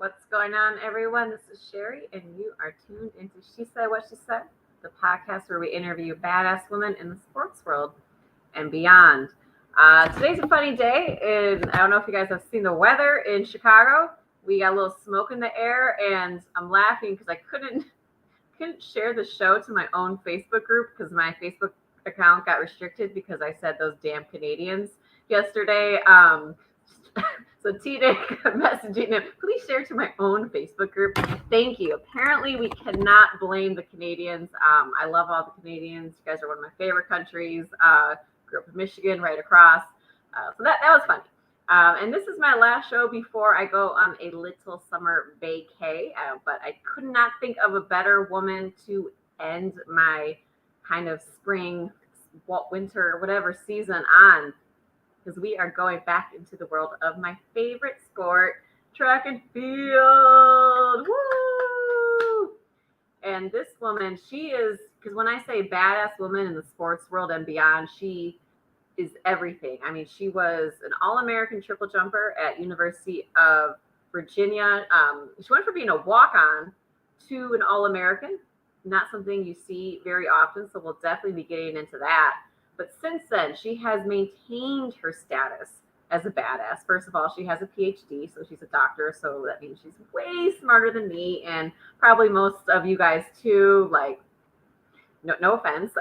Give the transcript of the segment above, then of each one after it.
What's going on, everyone? This is Sherry, and you are tuned into She Said What She Said, the podcast where we interview badass women in the sports world and beyond. Today's a funny day, and I don't know if you guys have seen the weather in Chicago. We got a little smoke in the air, and I'm laughing because I couldn't share the show to my own Facebook group because my Facebook account got restricted because I said those damn Canadians yesterday. So T-Dick messaging him, please share to my own Facebook group. Thank you. Apparently, we cannot blame the Canadians. I love all the Canadians. You guys are one of my favorite countries. Grew up in Michigan, right across. So that was funny. And this is my last show before I go on a little summer vacay. But I could not think of a better woman to end my kind of spring, winter, whatever season on, because we are going back into the world of my favorite sport, track and field. Woo! And this woman, she is, because when I say badass woman in the sports world and beyond, she is everything. I mean, she was an All-American triple jumper at University of Virginia. She went from being a walk-on to an All-American, not something you see very often, so we'll definitely be getting into that. But since then, she has maintained her status as a badass. First of all, she has a PhD, so she's a doctor. So that means she's way smarter than me, and probably most of you guys too. Like, no offense.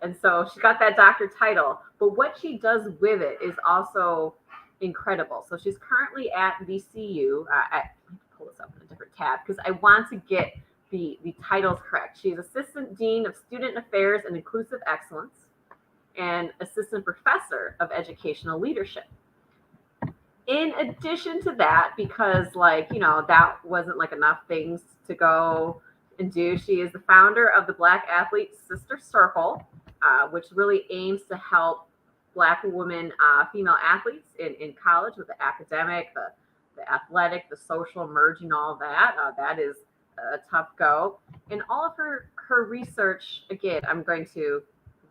And so she got that doctor title. But what she does with it is also incredible. So she's currently at VCU. Let me pull this up in a different tab because I want to get the titles correct. She's Assistant Dean of Student Affairs and Inclusive Excellence and Assistant Professor of Educational Leadership. In addition to that, because that wasn't enough things to go and do, she is the founder of the Black Athlete Sister Circle, which really aims to help Black women, female athletes in college with the academic, the athletic, the social, merging all that. That is a tough go. And all of her research, again, I'm going to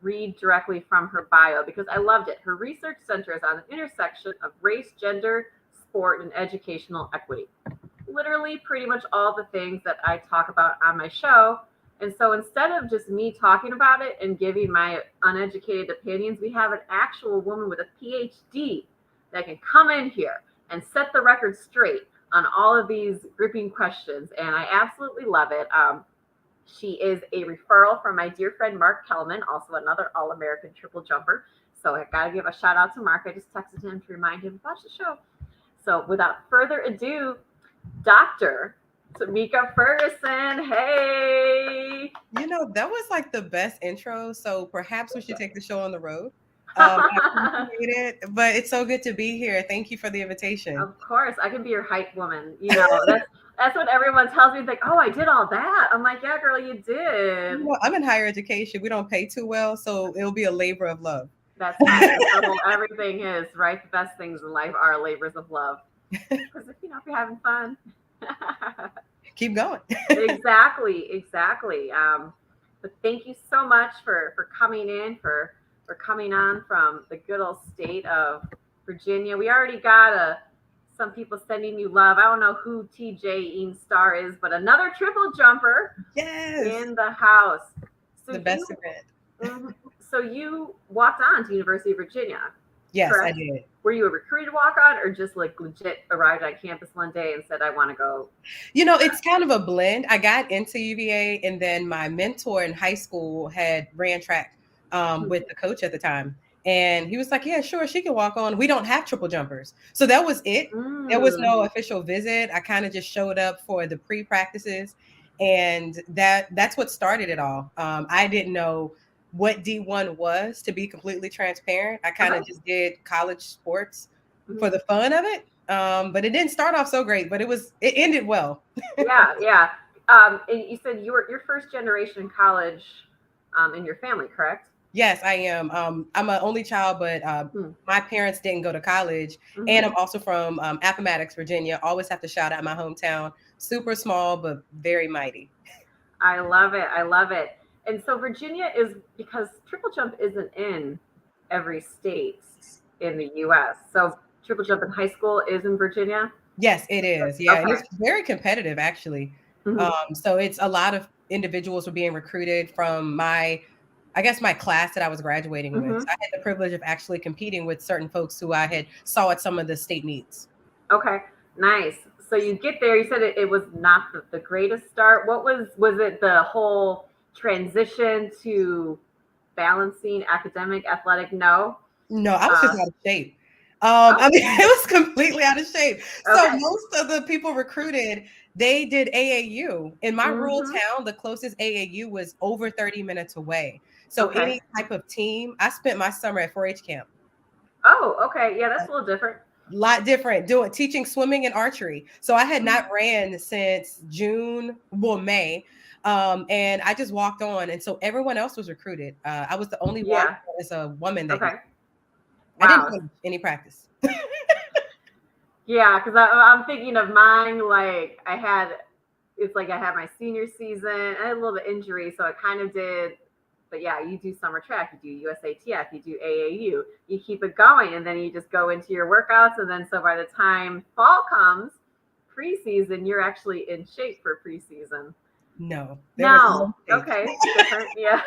read directly from her bio because I loved it. Her research centers on the intersection of race, gender, sport, and educational equity. Literally pretty much all the things that I talk about on my show. And so instead of just me talking about it and giving my uneducated opinions, we have an actual woman with a PhD that can come in here and set the record straight on all of these gripping questions. And I absolutely love it. She is a referral from my dear friend, Mark Kellman, also another All-American triple jumper. So I got to give a shout out to Mark. I just texted him to remind him to watch the show. So without further ado, Dr. Tomika Ferguson. Hey. That was the best intro. So perhaps we should take the show on the road. I appreciate it, but it's so good to be here. Thank you for the invitation. Of course, I can be your hype woman. That's what everyone tells me. Like, oh, I did all that. I'm like, yeah, girl, you did. I'm in higher education. We don't pay too well, so it'll be a labor of love. That's fine. Everything is, right? The best things in life are labors of love. Because if you're having fun. Keep going. Exactly. But thank you so much for coming in, for coming on from the good old state of Virginia. We already got some people sending you love. I don't know who TJ Eames Star is, but another triple jumper in the house. So the best event. So you walked on to University of Virginia. Yes, correct? I did. Were you a recruited walk-on or just legit arrived on campus one day and said, I want to go? It's kind of a blend. I got into UVA, and then my mentor in high school had ran track with the coach at the time. And he was like, yeah, sure, she can walk on. We don't have triple jumpers. So that was it. There was no official visit. I kind of just showed up for the pre-practices. And that's what started it all. I didn't know what D1 was, to be completely transparent. I kind of just did college sports for the fun of it. But it didn't start off so great, but it ended well. Yeah. And you said you were your first generation in college in your family, correct? Yes, I am. I'm an only child, but my parents didn't go to college. And I'm also from Appomattox, Virginia. Always have to shout out my hometown. Super small, but very mighty. I love it. And so Virginia is, because triple jump isn't in every state in the U.S. So triple jump in high school is in Virginia? Yes, it is. Yeah, and Okay. it's very competitive actually. Mhm. So it's a lot of individuals were being recruited from I guess my class that I was graduating with. So Mhm. I had the privilege of actually competing with certain folks who I had saw at some of the state meets. Okay. Nice. So you get there. You said it was not the greatest start. What was it? The whole transition to balancing academic, athletic? No. No, I was just Uh, out of shape. oh. I mean, it was completely out of shape. So Okay. most of the people recruited, they did AAU. In my rural Mhm. town, the closest AAU was over 30 minutes away. So Okay. any type of team, I spent my summer at 4-H camp. Oh. Okay. Yeah, that's a little different. Lot different teaching swimming and archery. So I had not Mhm. ran since May. And I just walked on. And so everyone else was recruited. I was the only one Yeah. as a woman that year. Okay. I didn't Wow. finish any practice. Yeah, because I'm thinking of mine. Like it's like I had my senior season. I had a little bit of injury, so I kind of did. But yeah, you do summer track, you do USATF, you do AAU, you keep it going, and then you just go into your workouts. And then so by the time fall comes, preseason, you're actually in shape for preseason. No, there was No, no shape. okay, it's different. Yeah,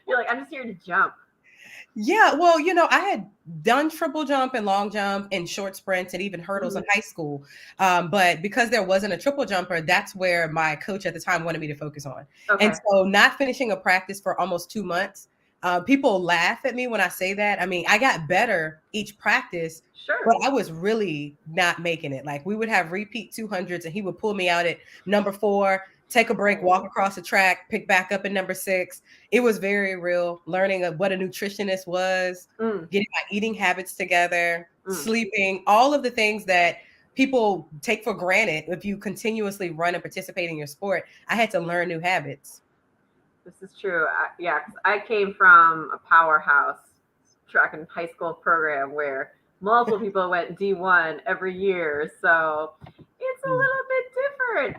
you're like I'm just here to jump. Yeah, well, I had done triple jump and long jump and short sprints and even hurdles in Mm-hmm. high school. But because there wasn't a triple jumper, that's where my coach at the time wanted me to focus on. And Okay, so, not finishing a practice for almost 2 months, people laugh at me when I say that. I mean, I got better each practice, but sure. I was really not making it. Like, we would have repeat 200s, and he would pull me out at number 4, take a break, walk Oh. across the track, pick back up at number 6. It was very real, learning of what a nutritionist was, Mm, getting my eating habits together, mm. sleeping, all of the things that people take for granted if you continuously run and participate in your sport. I had to learn new habits. This is true. Yeah, 'cause I came from a powerhouse track and high school program where multiple people went D1 every year. So it's a Mm. little bit different,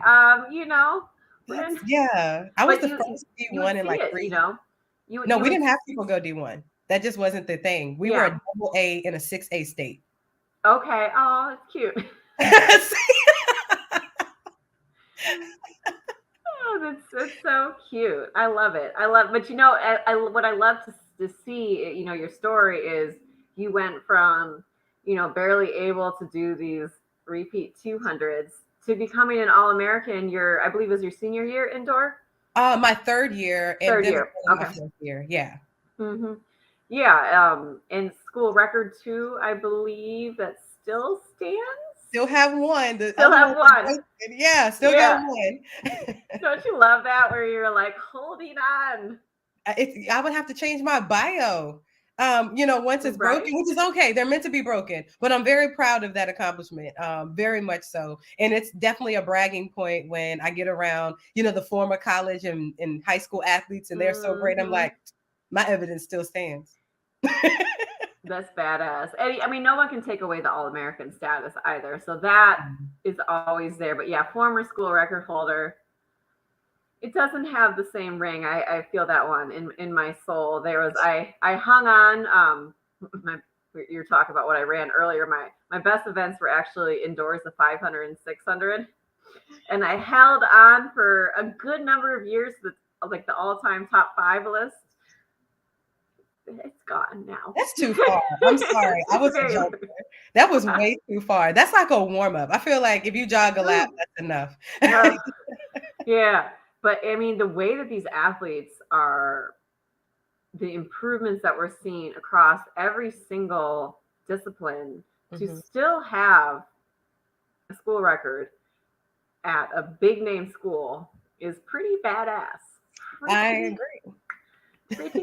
when, Yeah. I was but the you first you D1 would in see like it, 3 No, you we would, didn't have people go D1. That just wasn't the thing. We were a yeah. double A in a 6A state. Okay. Oh, it's cute. Oh, that's so cute. I love it. I love, but what I love to see, your story is you went from, barely able to do these repeat 200s to becoming an All American. I believe, it was your senior year indoor, My 3rd year and third then year. my Okay. 4th year. Yeah. hmm Yeah. And school record too, I believe that still stands. Still have one. The Still other one have was one. broken. Yeah, still got Yeah. one. Don't you love that where you're like holding on? I would have to change my bio. Once it's Right? broken, which is okay. They're meant to be broken, but I'm very proud of that accomplishment. Very much so. And it's definitely a bragging point when I get around, the former college and high school athletes, and they're so great. I'm hmm like, my evidence still stands. That's badass. And I mean, no one can take away the All American status either. So that is always there. But yeah, former school record holder. It doesn't have the same ring. I feel that one in my soul. I hung on. My, you're talking about what I ran earlier. My best events were actually indoors, the 500 and 600, and I held on for a good number of years. Like the all time top 5 list. It's gone now. That's too far. I'm sorry. I It's was a very. jumper. That was way too far. That's like a warm up. I feel like if you jog a lap, that's enough. Yeah, but I mean, the way that these athletes are, the improvements that we're seeing across every single discipline, to Mhm. still have a school record at a big name school is pretty badass. I Pretty, agree.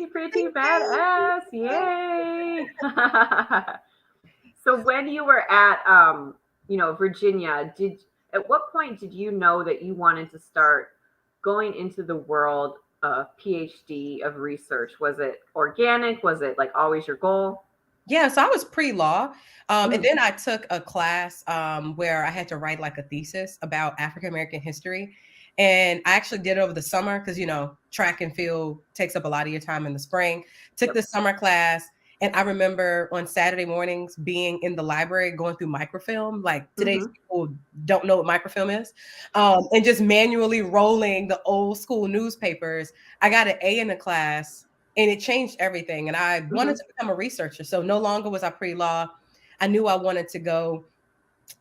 pretty Thank you. badass. Yay. So when you were at, Virginia, at what point did you know that you wanted to start going into the world of PhD of research? Was it organic? Was it like always your goal? Yeah, so I was pre-law, and Mm, then I took a class where I had to write like a thesis about African American history, and I actually did it over the summer because track and field takes up a lot of your time in the spring. Took yep. the summer class, And I remember on Saturday mornings being in the library going through microfilm. Like today's Mm-hmm. people don't know what microfilm is, and just manually rolling the old school newspapers. I got an A in the class, and it changed everything. And I wanted Mm-hmm. to become a researcher, so no longer was I pre-law. I knew I wanted to go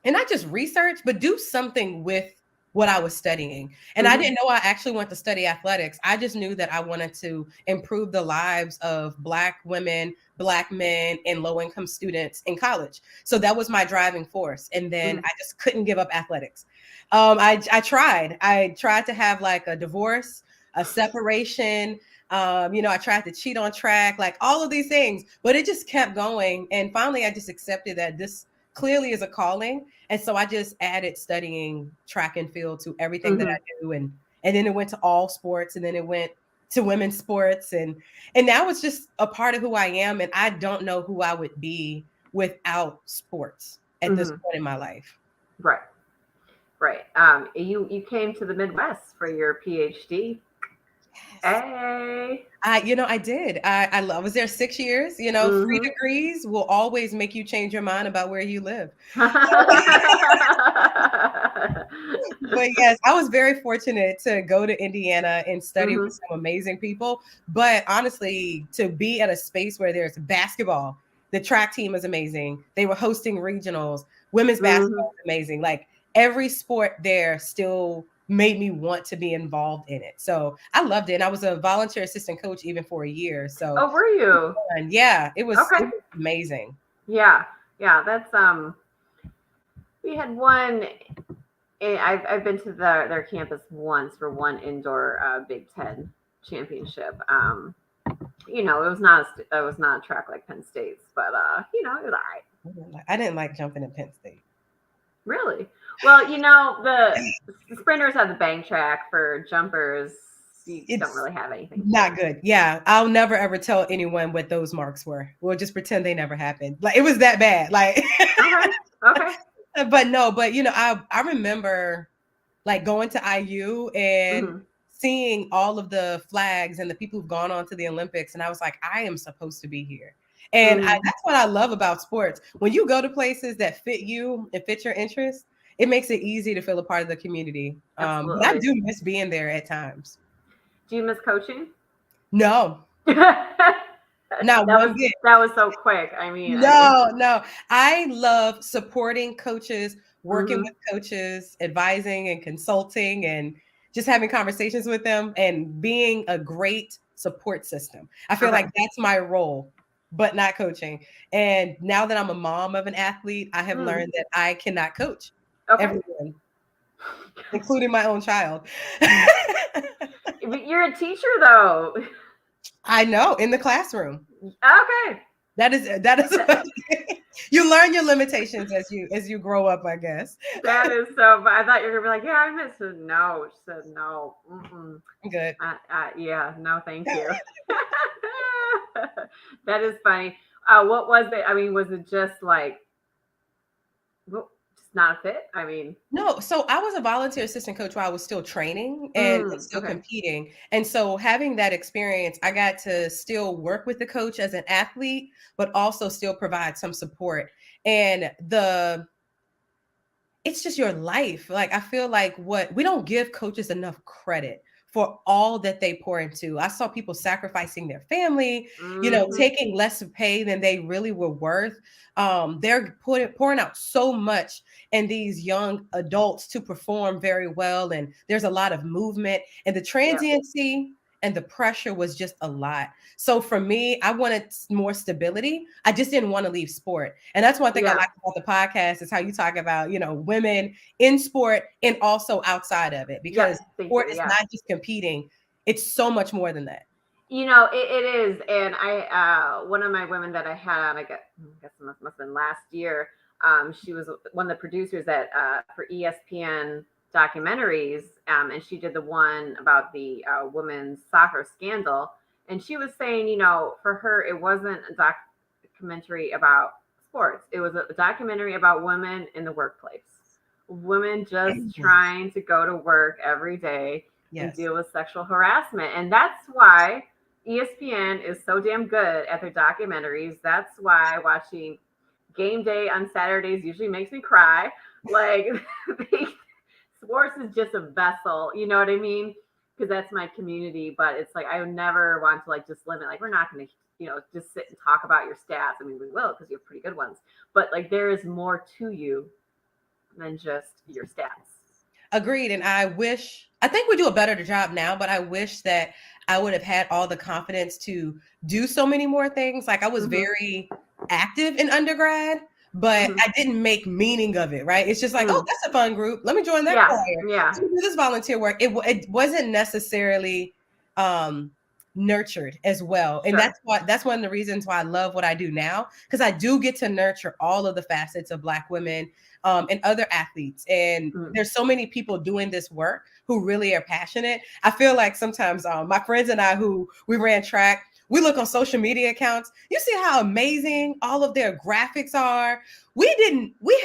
and not just research, but do something with what I was studying. And I Mm-hmm. didn't know I actually wanted to study athletics. I just knew that I wanted to improve the lives of Black women, Black men, and low income students in college. So that was my driving force. And then Mm-hmm. I just couldn't give up athletics. I tried. I tried to have like a divorce, a separation. I tried to cheat on track, like all of these things, but it just kept going. And finally, I just accepted that this clearly is a calling. And so I just added studying track and field to everything that Mm-hmm. I do. And then it went to all sports, and then it went to women's sports. And now it's just a part of who I am. And I don't know who I would be without sports at this Mm-hmm. point in my life. Right. Right. You came to the Midwest for your PhD. Yes. Hey. I did. I was there 6 years. Free Mm-hmm. degrees will always make you change your mind about where you live. But yes, I was very fortunate to go to Indiana and study Mm-hmm. with some amazing people. But honestly, to be at a space where there's basketball, the track team is amazing. They were hosting regionals. Women's Mm-hmm. basketball is amazing. Like every sport there still made me want to be involved in it. So I loved it. And I was a volunteer assistant coach even for a year. So Oh, were you? and yeah, Okay. it was amazing. Yeah. Yeah. That's we had one. I've been to their campus once for one indoor Big Ten championship. It was not a track like Penn State's, but it was all right. I didn't like jumping in Penn State. Really? Well, the sprinters have the bank track. For jumpers, you don't It's really have anything to. not good. Yeah, I'll never ever tell anyone what those marks were. We'll just pretend they never happened. Like it was that bad. Like, Okay. Okay. but no, but I remember like going to IU and Hmm. seeing all of the flags and the people who've gone on to the Olympics, and I was like, I am supposed to be here. And Hmm. that's what I love about sports. When you go to places that fit you and fit your interests, it makes it easy to feel a part of the community. But I Absolutely. do miss being there at times. Do you miss coaching? No, that not was one bit. that was so quick. I mean, No, no. I love supporting coaches, working hmm with coaches, advising and consulting, and just having conversations with them and being a great support system. I feel Okay. like that's my role, but not coaching. And now that I'm a mom of an athlete, I have Mm. learned that I cannot coach Okay. everyone, including my own child. But you're a teacher, though. I know in the classroom. Okay. That is you learn your limitations as you grow up, I guess. That is so. But I thought you were gonna be like, yeah, I miss it. No, she said no. Mm-mm. Good. Yeah, no, thank you. That is funny. What was it? I mean, was it just like, just not a fit? I mean, No, so I was a volunteer assistant coach while I was still training and still okay. competing. And so having that experience, I got to still work with the coach as an athlete, but also still provide some support. And it's just your life. Like I feel like what we don't give coaches enough credit for all that they pour into. I saw people sacrificing their family, Mm-hmm. taking less pay than they really were worth. They're pouring out so much in these young adults to perform very well, and there's a lot of movement, and the Yeah. transiency and the pressure was just a lot. So for me, I wanted more stability. I just didn't want to leave sport. And that's one thing I Yeah. like about the podcast is how you talk about, women in sport and also outside of it, Yep. because Thank sport you. is Yeah. not just competing. It's so much more than that. It is. And one of my women that I had on, I guess it must have been last year. She was one of the producers for ESPN documentaries, and she did the one about the women's soccer scandal. And she was saying, for her, it wasn't a documentary about sports. It was a documentary about women in the workplace. Women just Yes. trying to go to work every day and Yes. deal with sexual harassment. And that's why, ESPN is so damn good at their documentaries. That's why watching Game Day on Saturdays usually makes me cry. Like, they, sports is just a vessel, you know what I mean? Because that's my community. But it's like I would never want to like just limit. Like, we're not going to, just sit and talk about your stats. I mean, we will because you have pretty good ones. But like, there is more to you than just your stats. Agreed. And I think we do a better job now, but I wish that I would have had all the confidence to do so many more things. Like I was very active in undergrad, but I didn't make meaning of it, right? It's just like, oh, that's a fun group. Let me join that choir. Yeah. Let me do this volunteer work. It wasn't necessarily nurtured as well. And that's one of the reasons why I love what I do now, because I do get to nurture all of the facets of Black women and other athletes. And there's so many people doing this work who really are passionate. I feel like sometimes my friends and I who we ran track, we look on social media accounts. You see how amazing all of their graphics are. We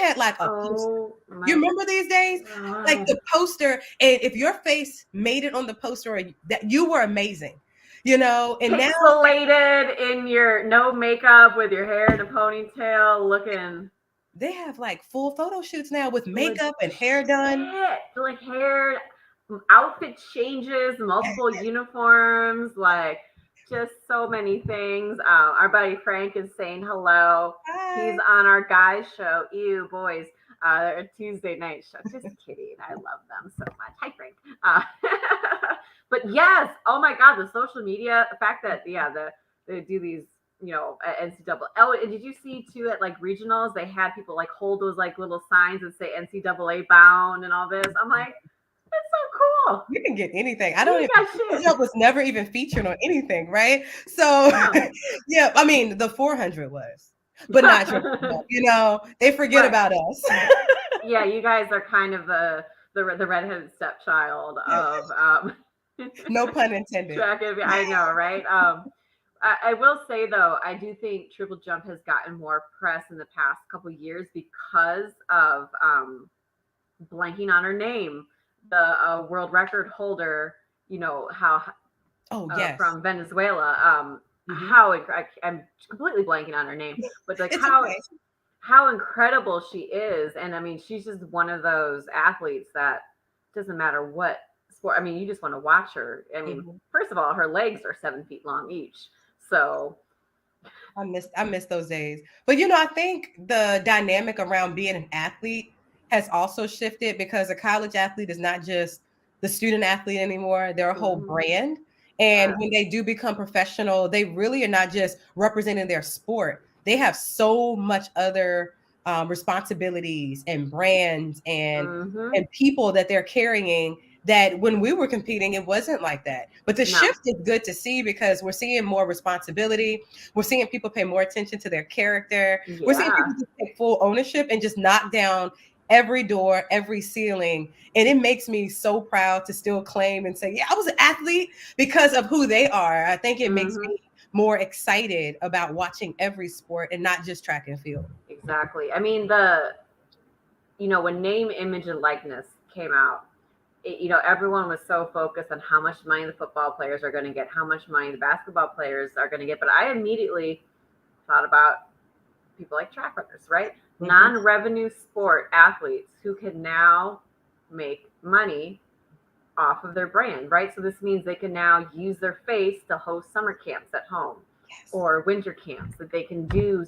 had like a poster. You remember these days? Like the poster, and if your face made it on the poster, that you were amazing. And pixelated in your no makeup with your hair in a ponytail looking. They have like full photo shoots now with makeup and hair done. Like hair, outfit changes, multiple uniforms, like just so many things. Our buddy Frank is saying hello. Hi. He's on our guys show. Ew, boys. Tuesday night show. Just kidding. I love them so much. Hi, Frank. But yes, oh my God, the social media, the fact that, they do these, NCAA. Oh, and did you see too at like regionals, they had people like hold those like little signs that say NCAA bound and all this. I'm like, that's so cool. You can get anything. I don't even, was never even featured on anything, right? So, yeah, I mean, the 400 was, but not they forget about us. Yeah, you guys are kind of the redheaded stepchild of no pun intended. I know, right? I will say though, I do think triple jump has gotten more press in the past couple of years because of blanking on her name, the world record holder. From Venezuela. I'm completely blanking on her name, but like how incredible she is, and I mean, she's just one of those athletes that doesn't matter what sport. I mean, you just want to watch her. I mean, first of all, her legs are 7 feet long each. So I miss those days. But I think the dynamic around being an athlete has also shifted, because a college athlete is not just the student athlete anymore. They're a whole brand. And when they do become professional, they really are not just representing their sport. They have so much other responsibilities and brands and people that they're carrying, that when we were competing, it wasn't like that. But the shift is good to see, because we're seeing more responsibility. We're seeing people pay more attention to their character. Yeah. We're seeing people just take full ownership and just knock down every door, every ceiling. And it makes me so proud to still claim and say, yeah, I was an athlete, because of who they are. I think it makes me more excited about watching every sport and not just track and field. Exactly. I mean, when name, image, and likeness came out, everyone was so focused on how much money the football players are going to get, how much money the basketball players are going to get. But I immediately thought about people like track runners, right? Non-revenue sport athletes who can now make money off of their brand, right? So this means they can now use their face to host summer camps at home or winter camps, that they can do,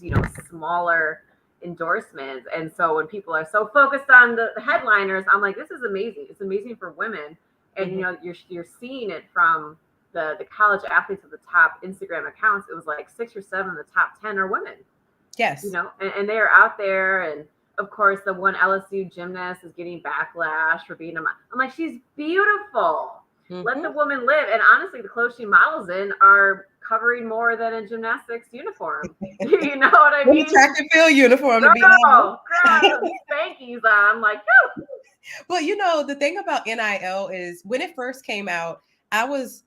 smaller endorsements. And so when people are so focused on the headliners, I'm like, this is amazing. It's amazing for women. And you're seeing it from the college athletes at the top Instagram accounts. It was like 6 or 7 of the top 10 are women. Yes. And they are out there. And of course, the one LSU gymnast is getting backlash for being I'm like, she's beautiful. Let the woman live. And honestly, the clothes she models in are covering more than a gymnastics uniform. You know what I mean? Track and field uniform. Girl, Spankies on. I'm like, oh. Well, the thing about NIL is, when it first came out, I was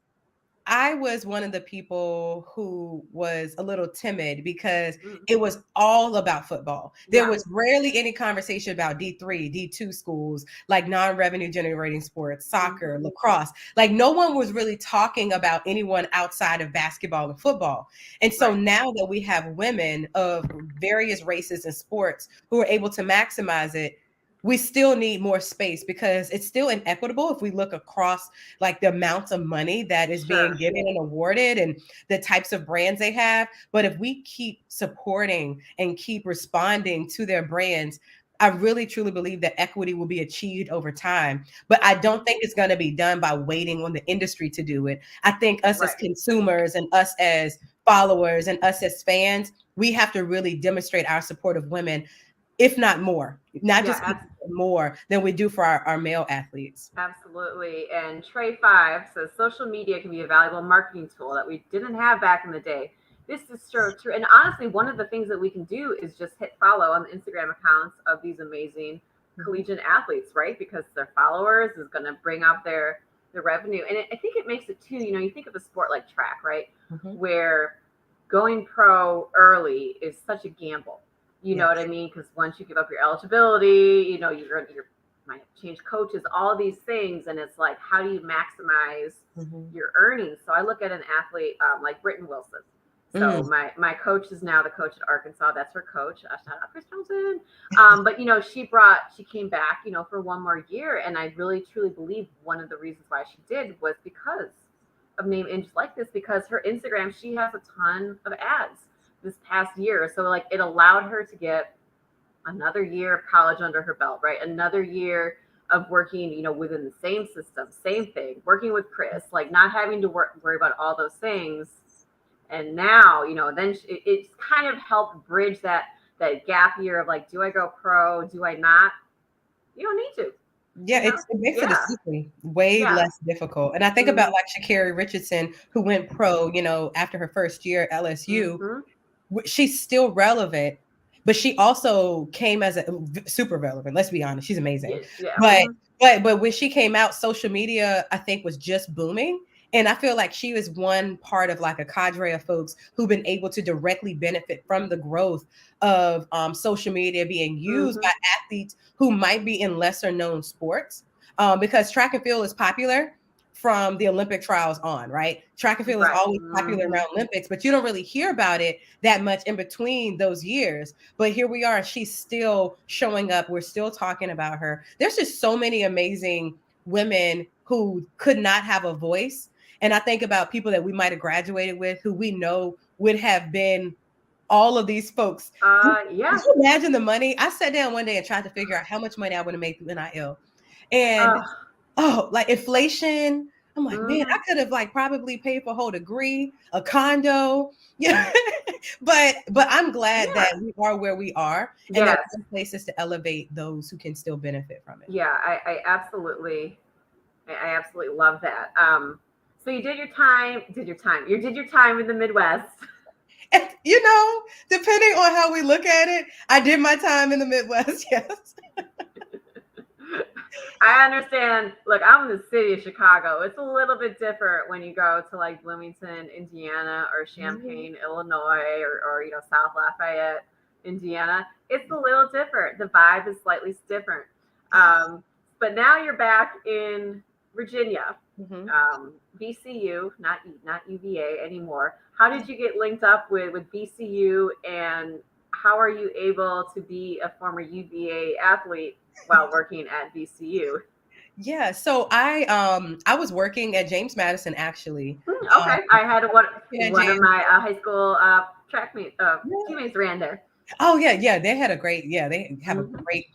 I was one of the people who was a little timid because Mm. it was all about football. There Yeah. was rarely any conversation about D3, D2 schools, like non-revenue generating sports, soccer, lacrosse. Like no one was really talking about anyone outside of basketball and football. And so Right. now that we have women of various races and sports who are able to maximize it, we still need more space because it's still inequitable if we look across like the amounts of money that is being Sure. given and awarded and the types of brands they have. But if we keep supporting and keep responding to their brands, I really truly believe that equity will be achieved over time. But I don't think it's going to be done by waiting on the industry to do it. I think us as Right. consumers and us as followers and us as fans, we have to really demonstrate our support of women, if not more, not Yeah. just more than we do for our male athletes. Absolutely. And Trey 5 says social media can be a valuable marketing tool that we didn't have back in the day. This is true. And honestly, one of the things that we can do is just hit follow on the Instagram accounts of these amazing collegiate athletes, right? Because their followers is going to bring up their revenue. And I think it makes it too, you think of a sport like track, right? Where going pro early is such a gamble. You know what I mean? Because once you give up your eligibility, you're might have changed coaches, all these things. And it's like, how do you maximize your earnings? So I look at an athlete like Britton Wilson. So my coach is now the coach at Arkansas. That's her coach. Shout out Chris Johnson. But she came back, for one more year. And I really truly believe one of the reasons why she did was because of name image like this, because her Instagram, she has a ton of ads this past year. So like it allowed her to get another year of college under her belt, right? Another year of working, within the same system, same thing, working with Chris, like not having to worry about all those things. And now, then it's kind of helped bridge that gap year of like, do I go pro? Do I not? You don't need to. Yeah, it makes it essentially way less difficult. And I think about like Sha'Carri Richardson, who went pro, after her first year at LSU. She's still relevant, but she also came as a super relevant. Let's be honest, she's amazing. But when she came out, social media, I think, was just booming. And I feel like she was one part of like a cadre of folks who've been able to directly benefit from the growth of social media being used by athletes who might be in lesser known sports, because track and field is popular from the Olympic trials on, right? Track and field is always popular around Olympics, but you don't really hear about it that much in between those years. But here we are, she's still showing up. We're still talking about her. There's just so many amazing women who could not have a voice. And I think about people that we might have graduated with who we know would have been all of these folks. Could you imagine the money? I sat down one day and tried to figure out how much money I would have made through NIL. And like inflation. I'm like, man, I could have like probably paid for a whole degree, a condo. Yeah. but I'm glad that we are where we are and that there are places to elevate those who can still benefit from it. Yeah, I absolutely love that. So you did your time in the Midwest. And, depending on how we look at it, I did my time in the Midwest. Yes. I understand. Look, I'm in the city of Chicago. It's a little bit different when you go to like Bloomington, Indiana, or Champaign, Illinois, or South Lafayette, Indiana. It's a little different. The vibe is slightly different. But now you're back in Virginia, VCU, not UVA anymore. How did you get linked up with VCU, and how are you able to be a former UVA athlete while working at VCU? Yeah, so I was working at James Madison actually. Okay, I had one of my high school track teammates ran there. Oh yeah, they had they have a great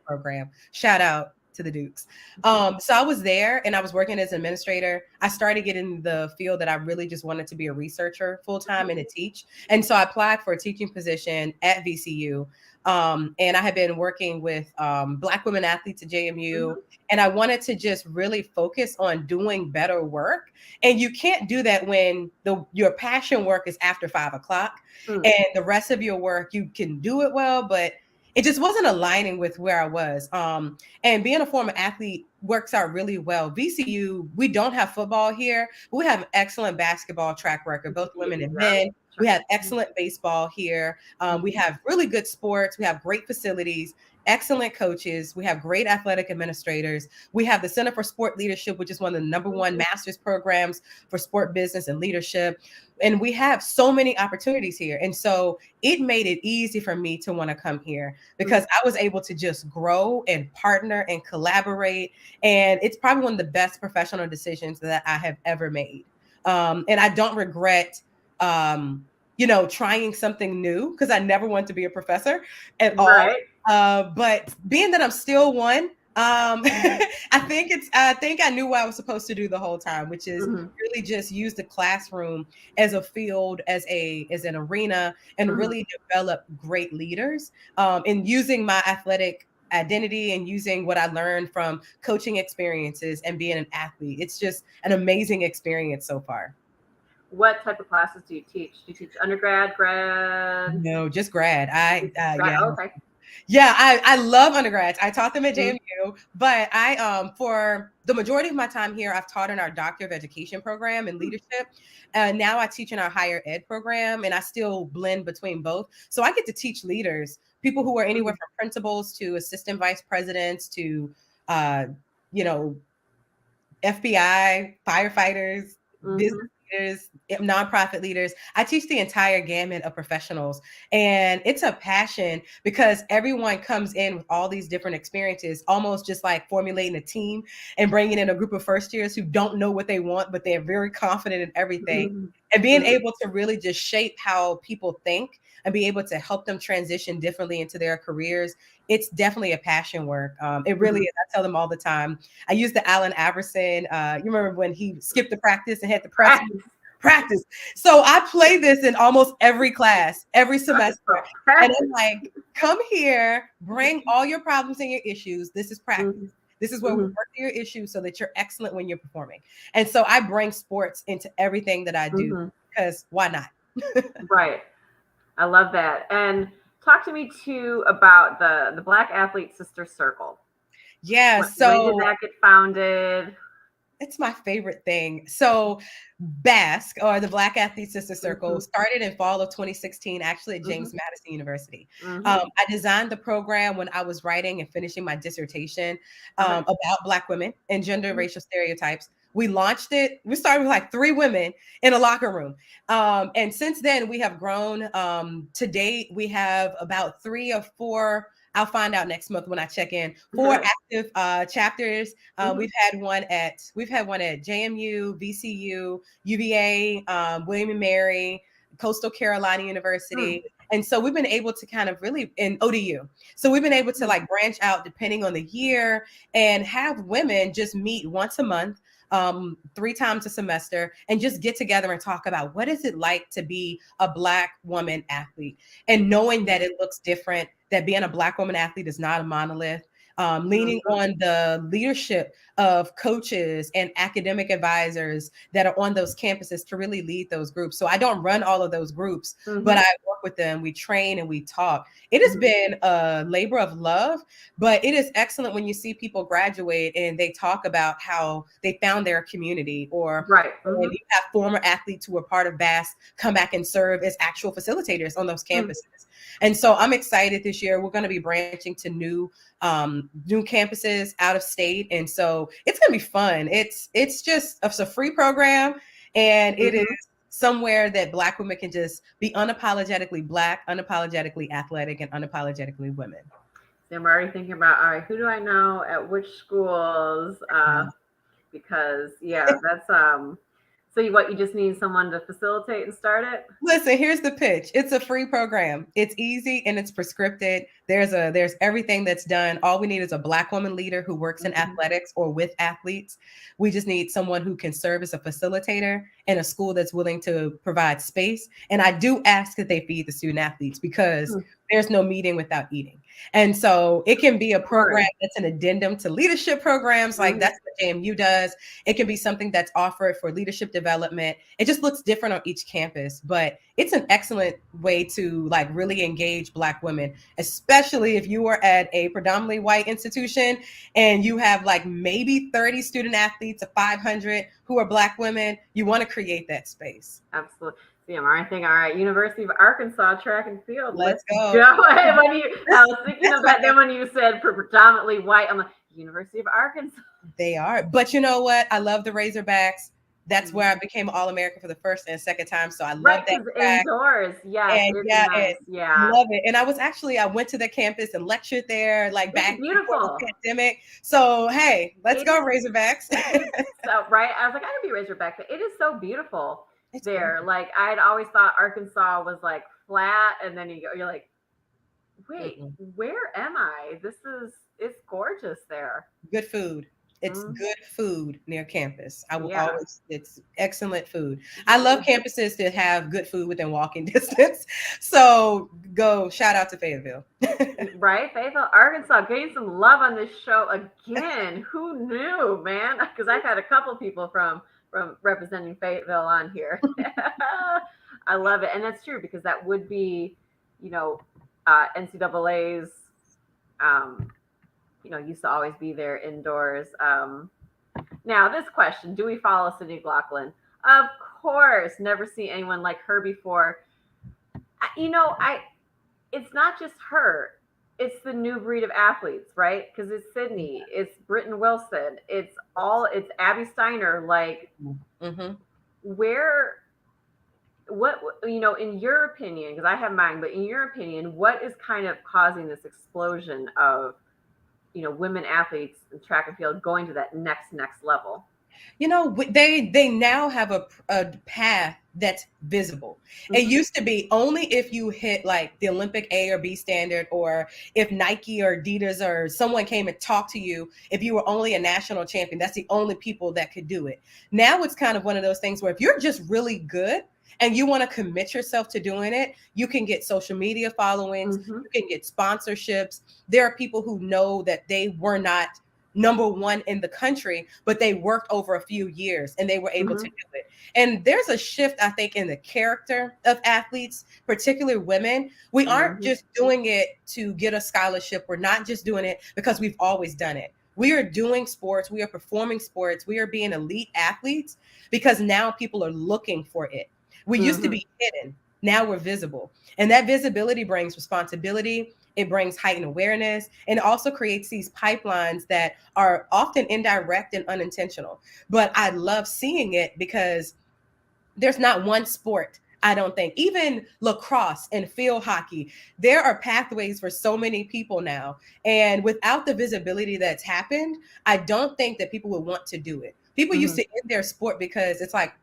program. Shout out to the Dukes. So I was there and I was working as an administrator. I started getting the field that I really just wanted to be a researcher full time and to teach. And so I applied for a teaching position at VCU. And I had been working with Black women athletes at JMU, and I wanted to just really focus on doing better work. And you can't do that when your passion work is after 5 o'clock, and the rest of your work, you can do it well, but it just wasn't aligning with where I was. And being a former athlete works out really well. VCU, we don't have football here, but we have an excellent basketball track record, both women and men. We have excellent baseball here. We have really good sports. We have great facilities, excellent coaches. We have great athletic administrators. We have the Center for Sport Leadership, which is one of the #1 master's programs for sport business and leadership. And we have so many opportunities here. And so it made it easy for me to want to come here because I was able to just grow and partner and collaborate. And it's probably one of the best professional decisions that I have ever made. And I don't regret, trying something new because I never want to be a professor at all. Right. But being that I'm still one, I think I knew what I was supposed to do the whole time, which is really just use the classroom as a field, as an arena, and really develop great leaders. And using my athletic identity and using what I learned from coaching experiences and being an athlete. It's just an amazing experience so far. What type of classes do you teach? Do you teach undergrad, grad? No, just grad. Okay. Yeah, I love undergrads. I taught them at JMU, but for the majority of my time here, I've taught in our Doctor of Education program in leadership. Now I teach in our higher ed program, and I still blend between both. So I get to teach leaders, people who are anywhere from principals to assistant vice presidents to, FBI, firefighters, business leaders, nonprofit leaders. I teach the entire gamut of professionals. And it's a passion because everyone comes in with all these different experiences, almost just like formulating a team and bringing in a group of first years who don't know what they want, but they're very confident in everything. And being able to really just shape how people think and be able to help them transition differently into their careers. It's definitely a passion work. It really is. I tell them all the time. I use the Allen Iverson. You remember when he skipped the practice and had to practice. So I play this in almost every class, every semester. And I'm like, come here, bring all your problems and your issues. This is practice. This is where we work through your issues so that you're excellent when you're performing. And so I bring sports into everything that I do because why not? Right. I love that. And talk to me too about the Black Athlete Sister Circle. Yeah. When did that get founded? It's my favorite thing. So BASC, or the Black Athlete Sister Circle, started in fall of 2016, actually at James Madison University. I designed the program when I was writing and finishing my dissertation about Black women and gender racial stereotypes. We launched it. We started with like 3 women in a locker room. And since then, we have grown. To date, we have about 3 or 4. I'll find out next month when I check in. 4 active chapters. We've had one at JMU, VCU, UVA, William and Mary, Coastal Carolina University. And so we've been able to kind of really in ODU. So we've been able to like branch out depending on the year and have women just meet once a month, 3 times a semester, and just get together and talk about what is it like to be a Black woman athlete, and knowing that it looks different, that being a Black woman athlete is not a monolith. Leaning on the leadership of coaches and academic advisors that are on those campuses to really lead those groups. So I don't run all of those groups, but I work with them. We train and we talk. It has been a labor of love, but it is excellent when you see people graduate and they talk about how they found their community, or when you have former athletes who are part of BASC come back and serve as actual facilitators on those campuses. And so I'm excited this year. We're going to be branching to new campuses out of state. And so it's going to be fun. It's a free program, and it is somewhere that Black women can just be unapologetically Black, unapologetically athletic, and unapologetically women. So I'm already thinking about, all right, who do I know at which schools? Because that's so you just need someone to facilitate and start it? Listen, here's the pitch. It's a free program. It's easy and it's prescripted. There's everything that's done. All we need is a Black woman leader who works in athletics or with athletes. We just need someone who can serve as a facilitator in a school that's willing to provide space. And I do ask that they feed the student athletes, because there's no meeting without eating. And so it can be a program course. that's an addendum to leadership programs, like that's what JMU does. It can be something that's offered for leadership development. It just looks different on each campus, but it's an excellent way to like really engage Black women, especially if you are at a predominantly white institution and you have like maybe 30 student athletes of 500 who are Black women. You want to create that space. Absolutely. See, I'm already thinking, all right, University of Arkansas track and field. Let's go. I was thinking of that. Then when you said predominantly white, I'm like, University of Arkansas. They are. But you know what? I love the Razorbacks. That's where I became All-American for the first and second time. So I love that fact. Indoors. Yes, And it's yeah, nice. I love it. And I went to the campus and lectured there like back before the pandemic. So hey, let's go Razorbacks. So right. I was like, I could be Razorback, but it is so beautiful there. Like I'd always thought Arkansas was like flat, and then you're like, wait, where am I? It's gorgeous there. Good food. It's good food near campus. I will always, it's excellent food. I love campuses that have good food within walking distance. So shout out to Fayetteville. Right? Fayetteville, Arkansas, getting some love on this show again. Who knew, man? Because I've had a couple people from representing Fayetteville on here. I love it. And that's true because that would be, NCAA's, used to always be there indoors. Now, this question, do we follow Sydney McLaughlin? Of course, never seen anyone like her before. It's not just her. It's the new breed of athletes, right? Because it's Sydney, it's Britton Wilson, it's Abby Steiner. Like, what in your opinion, because I have mine, but in your opinion, what is kind of causing this explosion of women athletes in track and field going to that next level? They now have a path that's visible. It used to be only if you hit like the Olympic A or B standard, or if Nike or Adidas or someone came and talked to you, if you were only a national champion, that's the only people that could do it. Now it's kind of one of those things where if you're just really good and you want to commit yourself to doing it, you can get social media followings, you can get sponsorships. There are people who know that they were not number one in the country, but they worked over a few years and they were able to do it. And there's a shift, I think, in the character of athletes, particularly women. We aren't just doing it to get a scholarship. We're not just doing it because we've always done it. We are doing sports. We are performing sports. We are being elite athletes because now people are looking for it. We used to be hidden. Now we're visible. And that visibility brings responsibility. It brings heightened awareness, and it also creates these pipelines that are often indirect and unintentional. But I love seeing it because there's not one sport, I don't think, even lacrosse and field hockey, there are pathways for so many people now. And without the visibility that's happened, I don't think that people would want to do it. People used to end their sport because it's like,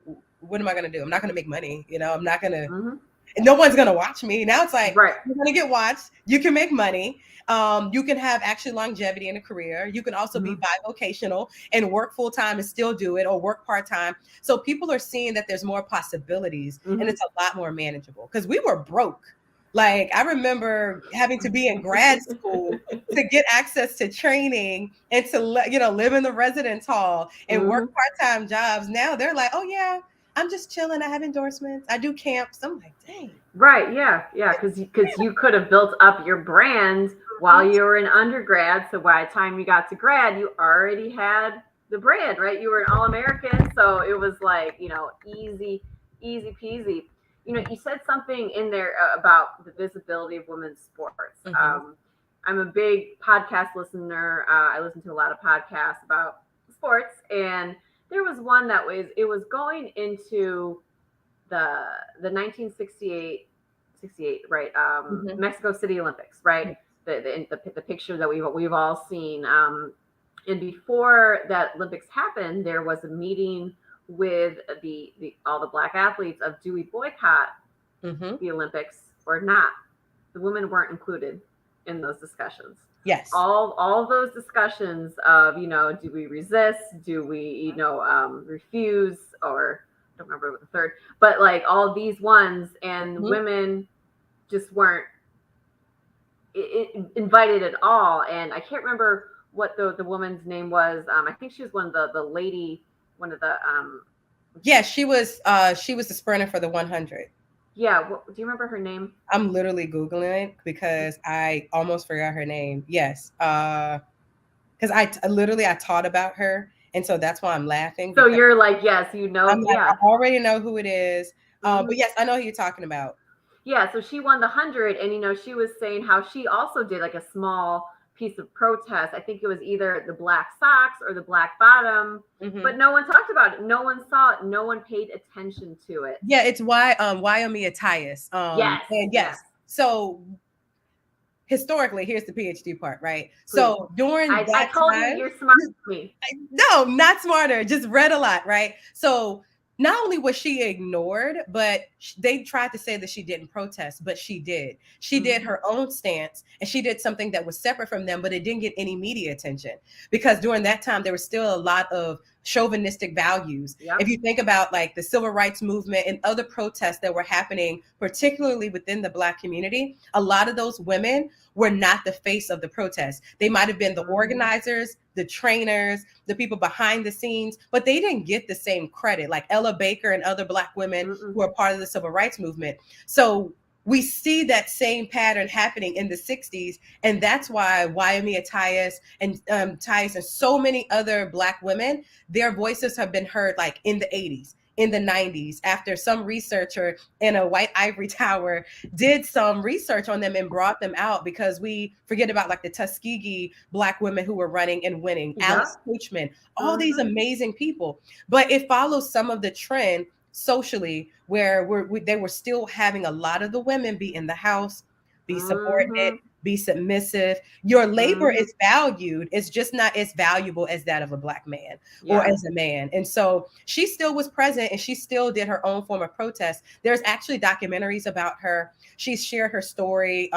what am I going to do? I'm not going to make money. I'm not going to, no one's going to watch me. Now it's like, you're going to get watched. You can make money. You can have actually longevity in a career. You can also be bivocational and work full time and still do it, or work part time. So people are seeing that there's more possibilities and it's a lot more manageable because we were broke. Like I remember having to be in grad school to get access to training and to live in the residence hall and work part-time jobs. Now they're like, oh yeah, I'm just chilling. I have endorsements. I do camps. I'm like, dang. Right. Yeah. Because you could have built up your brand while you were in undergrad. So by the time you got to grad, you already had the brand, right? You were an All-American. So it was like, easy peasy. You said something in there about the visibility of women's sports. I'm a big podcast listener. I listen to a lot of podcasts about sports, and there was one that was going into the 1968, right? Mexico City Olympics, right? The picture that we've all seen. And before that Olympics happened, there was a meeting with all the Black athletes of, do we boycott the Olympics or not? The women weren't included in those discussions. Yes. All those discussions of, do we resist? Do we, refuse? Or I don't remember what the third, but like all these ones, and women just weren't it invited it all. And I can't remember what the woman's name was. I think she was one of the lady, one of the Yeah, she was the sprinter for the 100. Yeah, do you remember her name? I'm literally Googling it because I almost forgot her name. Yes. Because I taught about her. And so that's why I'm laughing. So you're like, yes, I'm like, yeah. I already know who it is. Mm-hmm. But yes, I know who you're talking about. Yeah, so she won the 100, and she was saying how she also did like a small piece of protest. I think it was either the black socks or the black bottom, but no one talked about it. No one saw it. No one paid attention to it. Yeah, it's Wyoming Attias. Yes. And yes. So historically, here's the PhD part, right? Please. So during that I told time, you you're smarter than me. No, not smarter, just read a lot, right? So not only was she ignored, but they tried to say that she didn't protest, but she did. She did her own stance, and she did something that was separate from them, but it didn't get any media attention because during that time there was still a lot of chauvinistic values. Yep. If you think about like the civil rights movement and other protests that were happening, particularly within the Black community, a lot of those women were not the face of the protest. They might have been the organizers, the trainers, the people behind the scenes, but they didn't get the same credit like Ella Baker and other Black women who are part of the civil rights movement. So we see that same pattern happening in the 60s. And that's why Wyoming Attias and Tyus and so many other Black women, their voices have been heard like in the 80s. In the 90s, after some researcher in a white ivory tower did some research on them and brought them out, because we forget about like the Tuskegee Black women who were running and winning, Alice Coachman, all these amazing people. But it follows some of the trend socially where they were still having a lot of the women be in the house, be subordinate, be submissive. Your labor is valued. It's just not as valuable as that of a Black man or as a man. And so she still was present and she still did her own form of protest. There's actually documentaries about her. She's shared her story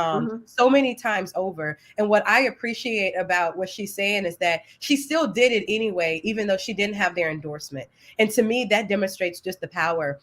so many times over. And what I appreciate about what she's saying is that she still did it anyway, even though she didn't have their endorsement. And to me, that demonstrates just the power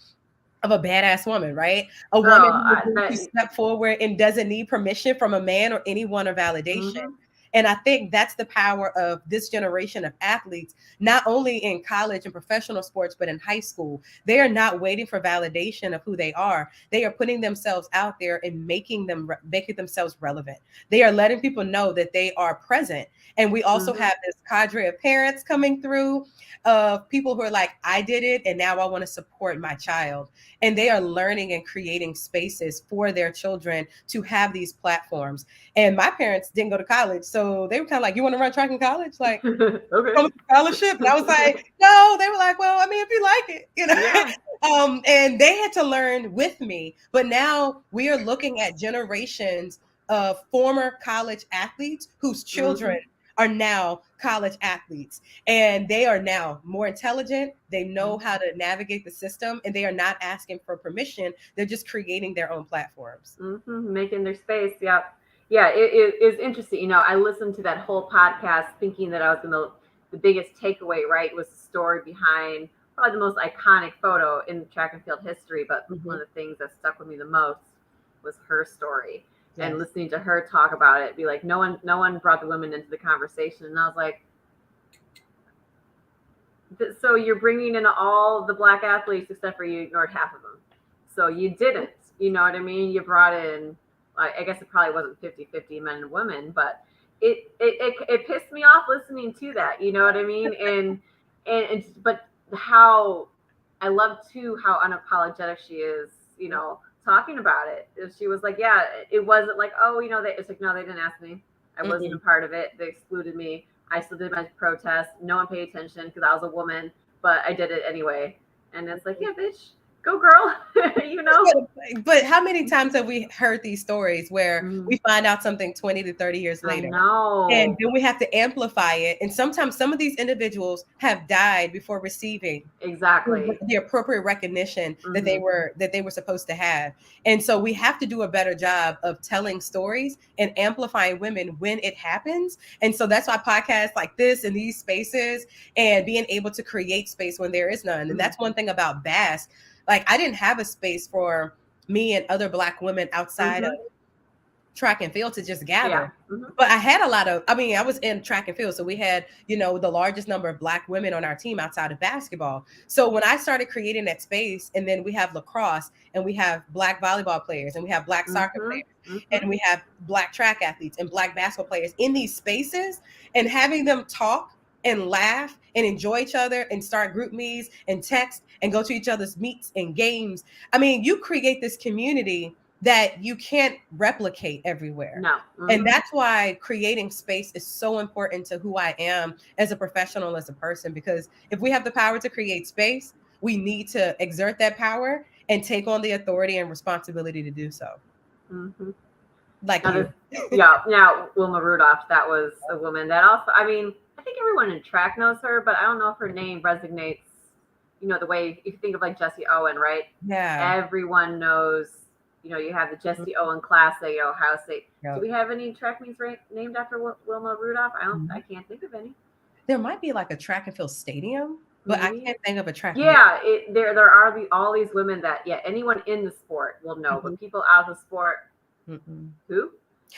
of a badass woman, right? A woman who step forward and doesn't need permission from a man or anyone or validation. And I think that's the power of this generation of athletes, not only in college and professional sports, but in high school. They are not waiting for validation of who they are. They are putting themselves out there and making themselves relevant. They are letting people know that they are present. And we also have this cadre of parents coming through, of people who are like, I did it, and now I want to support my child. And they are learning and creating spaces for their children to have these platforms. And my parents didn't go to college, so they were kind of like, you want to run track in college? Like, scholarship? And I was like, no. They were like, well, I mean, if you like it, you know. And they had to learn with me. But now we are looking at generations of former college athletes whose children are now college athletes, and they are now more intelligent. They know how to navigate the system, and they are not asking for permission. They're just creating their own platforms, making their space. Yeah, it is interesting. You know, I listened to that whole podcast thinking that I was gonna, the biggest takeaway, right, was the story behind probably the most iconic photo in track and field history. But one of the things that stuck with me the most was her story. And listening to her talk about it, be like, no one brought the women into the conversation. And I was like, so you're bringing in all the Black athletes except for you ignored half of them. So you didn't, you know what I mean? You brought in, I guess it probably wasn't 50-50 men and women, but it pissed me off listening to that, you know what I mean? But how I love too how unapologetic she is, you know, talking about it. She was like, yeah, it wasn't like, oh, you know, it's like, no, they didn't ask me. I wasn't a part of it. They excluded me. I still did my protest. No one paid attention because I was a woman, but I did it anyway. And it's like, yeah, bitch, go girl, you know? But how many times have we heard these stories where we find out something 20 to 30 years later? And then we have to amplify it. And sometimes some of these individuals have died before receiving the appropriate recognition that they were supposed to have. And so we have to do a better job of telling stories and amplifying women when it happens. And so that's why podcasts like this and these spaces and being able to create space when there is none. And that's one thing about BASC. Like, I didn't have a space for me and other Black women outside of track and field to just gather. Yeah. Mm-hmm. But I had I was in track and field. So we had, the largest number of Black women on our team outside of basketball. So when I started creating that space, and then we have lacrosse, and we have Black volleyball players, and we have Black soccer Mm-hmm. players, Mm-hmm. and we have Black track athletes and Black basketball players in these spaces, and having them talk and laugh and enjoy each other and start group meets and text and go to each other's meets and games. I mean, you create this community that you can't replicate everywhere. No. Mm-hmm. And that's why creating space is so important to who I am as a professional, as a person, because if we have the power to create space, we need to exert that power and take on the authority and responsibility to do so. Mm-hmm. Like now you. Now, Wilma Rudolph, that was a woman that also, I mean, I think everyone in track knows her, but I don't know if her name resonates, the way if you think of like Jesse Owen, right? Yeah. Everyone knows, you have the Jesse Owen Classic at Ohio State. Yep. Do we have any track meets named after Wilma Rudolph? I can't think of any. There might be like a track and field stadium, but I can't think of a track. Yeah, there are all these women that, anyone in the sport will know, but people out of the sport, who?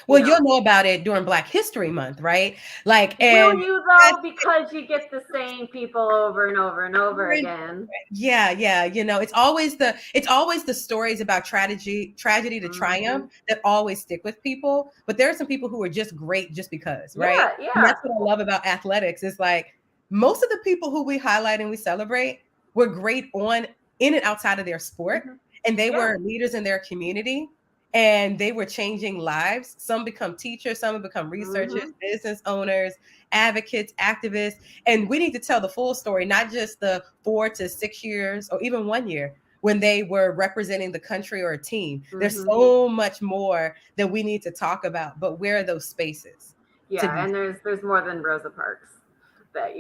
Well, you'll know about it during Black History Month, right? Will you though? Because you get the same people over and over and over again. Yeah. It's always the stories about tragedy to triumph that always stick with people. But there are some people who are just great just because, right? Yeah. And that's what I love about athletics. Is like most of the people who we highlight and we celebrate were great in and outside of their sport, and they were leaders in their community. And they were changing lives. Some become teachers, some have become researchers, business owners, advocates, activists. And we need to tell the full story, not just the 4 to 6 years or even 1 year when they were representing the country or a team. There's so much more that we need to talk about, but where are those spaces? Yeah, and there's more than Rosa Parks that,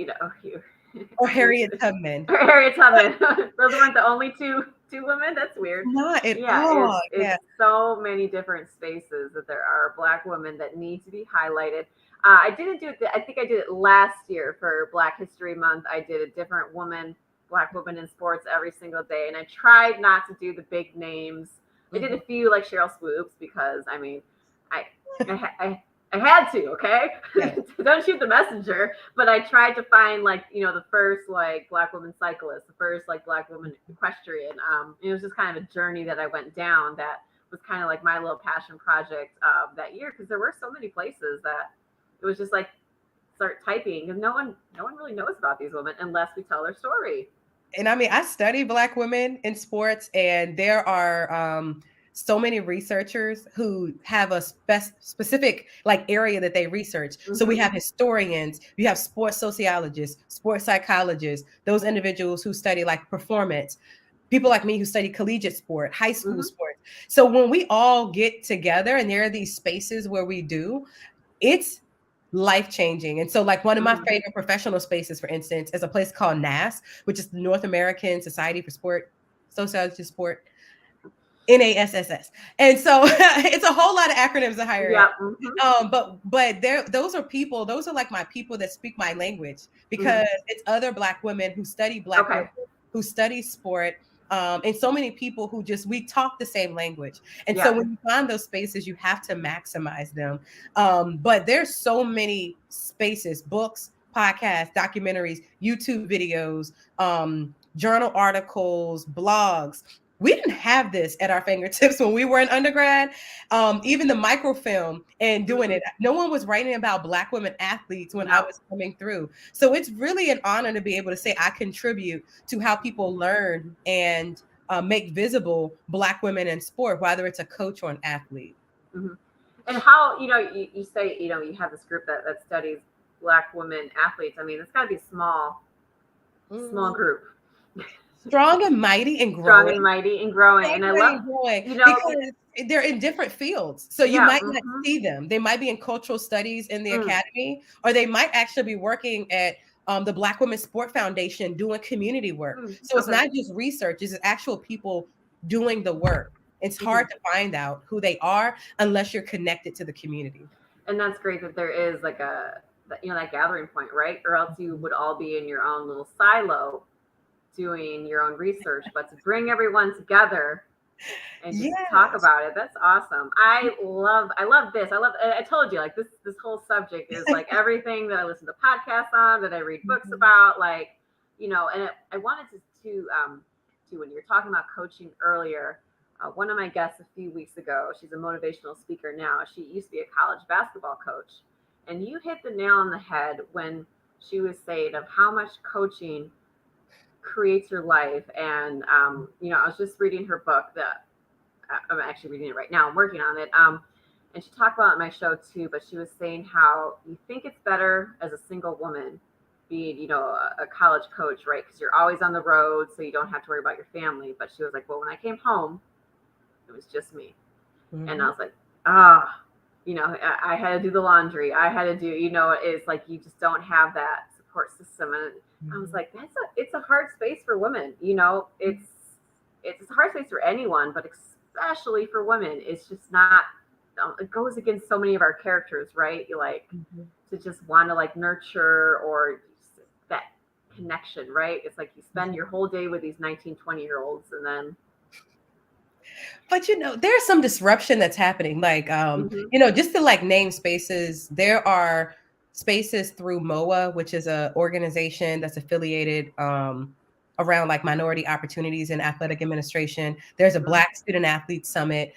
or Harriet Tubman. Harriet Tubman. Those weren't the only two women. That's weird. Not at all. It's so many different spaces that there are Black women that need to be highlighted. I didn't do it. I think I did it last year for Black History Month. I did a different Black woman in sports every single day, and I tried not to do the big names. I did a few like Cheryl Swoops because I mean, I had to, okay? Yeah. Don't shoot the messenger. But I tried to find the first Black woman cyclist, the first Black woman equestrian. It was just kind of a journey that I went down that was kind of like my little passion project that year, because there were so many places that it was just start typing, because no one really knows about these women unless we tell their story. And I mean, I study Black women in sports, and there are so many researchers who have a specific area that they research. So we have historians, you have sports sociologists, sports psychologists, those individuals who study performance, people like me who study collegiate sport, high school sports. So when we all get together and there are these spaces where we do, it's life-changing. And so one of my favorite professional spaces, for instance, is a place called NASS, which is the North American Society for Sociology Sport, NASSS. And so it's a whole lot of acronyms to hire. Yeah. But those are my people that speak my language, because it's other Black women who study Black women, who study sport, and so many people who we talk the same language. And so when you find those spaces, you have to maximize them. But there's so many spaces, books, podcasts, documentaries, YouTube videos, journal articles, blogs. We didn't have this at our fingertips when we were in undergrad. Even the microfilm and doing it. No one was writing about Black women athletes when I was coming through. So it's really an honor to be able to say I contribute to how people learn and make visible Black women in sport, whether it's a coach or an athlete. And how, you say, you have this group that studies Black women athletes. I mean, it's got to be a small group. Strong and mighty and growing. Strong and mighty and growing. And I love, because they're in different fields. So you might not see them. They might be in cultural studies in the academy, or they might actually be working at the Black Women's Sport Foundation doing community work. So it's not just research, it's actual people doing the work. It's hard to find out who they are unless you're connected to the community. And that's great that there is that gathering point, right? Or else you would all be in your own little silo doing your own research. But to bring everyone together and just talk Yes. about it. That's awesome. I love this. I told you, like, this whole subject is like everything that I listen to podcasts on, that I read books about, like, and I wanted to when you were talking about coaching earlier, one of my guests a few weeks ago, she's a motivational speaker now. She used to be a college basketball coach, and you hit the nail on the head when she was saying of how much coaching creates your life. And I was just reading her book. I'm actually reading it right now. I'm working on it. And she talked about it in my show too. But she was saying how you think it's better as a single woman being, a college coach, right? Because you're always on the road, so you don't have to worry about your family. But she was like, well, when I came home, it was just me, and I was like, I had to do the laundry. I had to do, it's like you just don't have that support system. And I was like, it's a hard space for women. It's a hard space for anyone, but especially for women. It's just not. It goes against so many of our characters, right? You like to just want to like nurture or that connection, right? It's like you spend your whole day with these 19, 20-year-olds, and then. But there's some disruption that's happening. Like, just to like name spaces, there are spaces through MOA, which is a organization that's affiliated around like minority opportunities in athletic administration. There's a Black Student Athlete Summit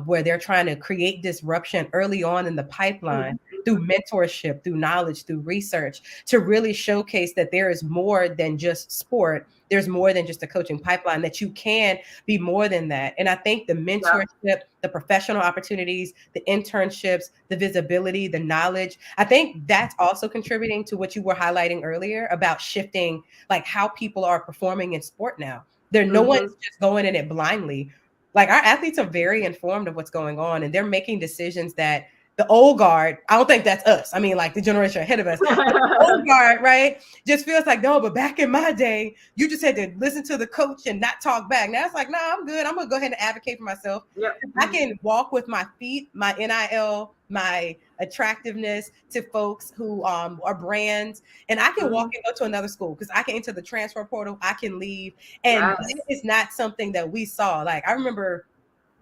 where they're trying to create disruption early on in the pipeline through mentorship, through knowledge, through research, to really showcase that there is more than just sport. There's more than just a coaching pipeline, that you can be more than that. And I think the mentorship, the professional opportunities, the internships, the visibility, the knowledge, I think that's also contributing to what you were highlighting earlier about shifting like how people are performing in sport now. No one's just going in it blindly. Like our athletes are very informed of what's going on, and they're making decisions that the old guard, I don't think that's us. I mean, like the generation ahead of us, the old guard, right? Just feels like, no, but back in my day, you just had to listen to the coach and not talk back. Now it's like, no, I'm good. I'm going to go ahead and advocate for myself. Yep. I can walk with my feet, my NIL, my attractiveness to folks who are brands, and I can walk and go to another school because I can enter the transfer portal. I can leave. And that is not something that we saw. Like, I remember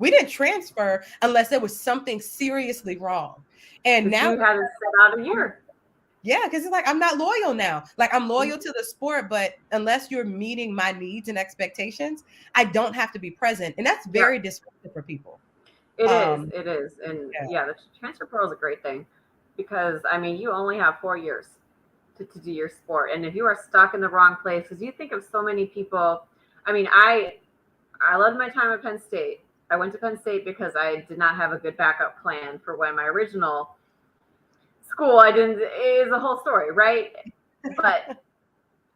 we didn't transfer unless there was something seriously wrong. And now you had to sit out a year. Yeah, because it's like I'm not loyal now. Like I'm loyal to the sport, but unless you're meeting my needs and expectations, I don't have to be present. And that's very disruptive for people. It is. And the transfer portal is a great thing because I mean you only have 4 years to do your sport. And if you are stuck in the wrong place, because you think of so many people, I mean, I loved my time at Penn State. I went to Penn State because I did not have a good backup plan for when my original school, is a whole story, right? But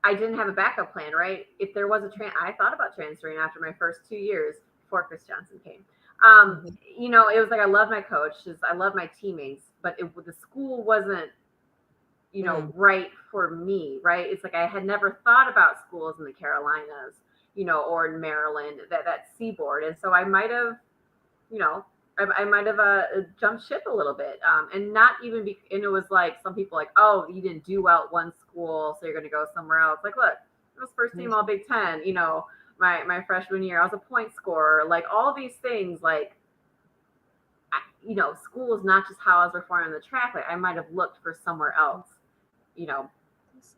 I didn't have a backup plan, right? If there was I thought about transferring after my first 2 years before Chris Johnson came. It was like I love my coaches, I love my teammates, but the school wasn't, right for me, right? It's like I had never thought about schools in the Carolinas, or in Maryland, that seaboard. And so I might have, I might have jumped ship a little bit, and not even and it was like some people like, oh, you didn't do well at one school, so you're going to go somewhere else. Like, look, I was first team all Big Ten, my freshman year, I was a point scorer, like all these things, like, school is not just how I was performing on the track. Like I might have looked for somewhere else,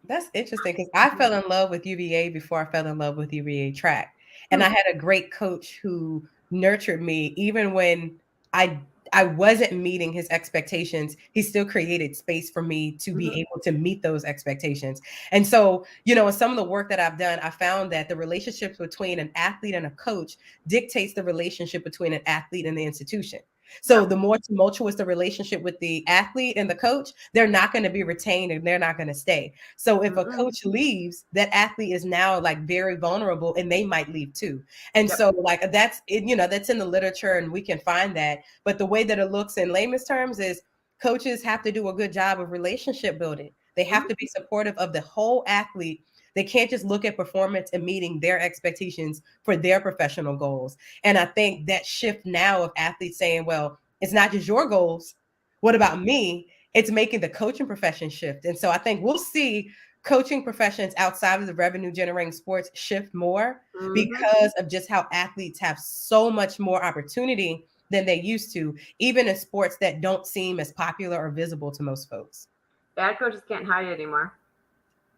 That's interesting because I fell in love with UVA before I fell in love with UVA track. And I had a great coach who nurtured me even when I wasn't meeting his expectations. He still created space for me to be able to meet those expectations. And so, in some of the work that I've done, I found that the relationship between an athlete and a coach dictates the relationship between an athlete and the institution. So the more tumultuous the relationship with the athlete and the coach, they're not going to be retained and they're not going to stay. So if a coach leaves, that athlete is now like very vulnerable and they might leave too. And so like that's in the literature and we can find that. But the way that it looks in layman's terms is coaches have to do a good job of relationship building. They have to be supportive of the whole athlete. They can't just look at performance and meeting their expectations for their professional goals. And I think that shift now of athletes saying, well, it's not just your goals. What about me? It's making the coaching profession shift. And so I think we'll see coaching professions outside of the revenue generating sports shift more Mm-hmm. because of just how athletes have so much more opportunity than they used to, even in sports that don't seem as popular or visible to most folks. Bad coaches can't hide it anymore.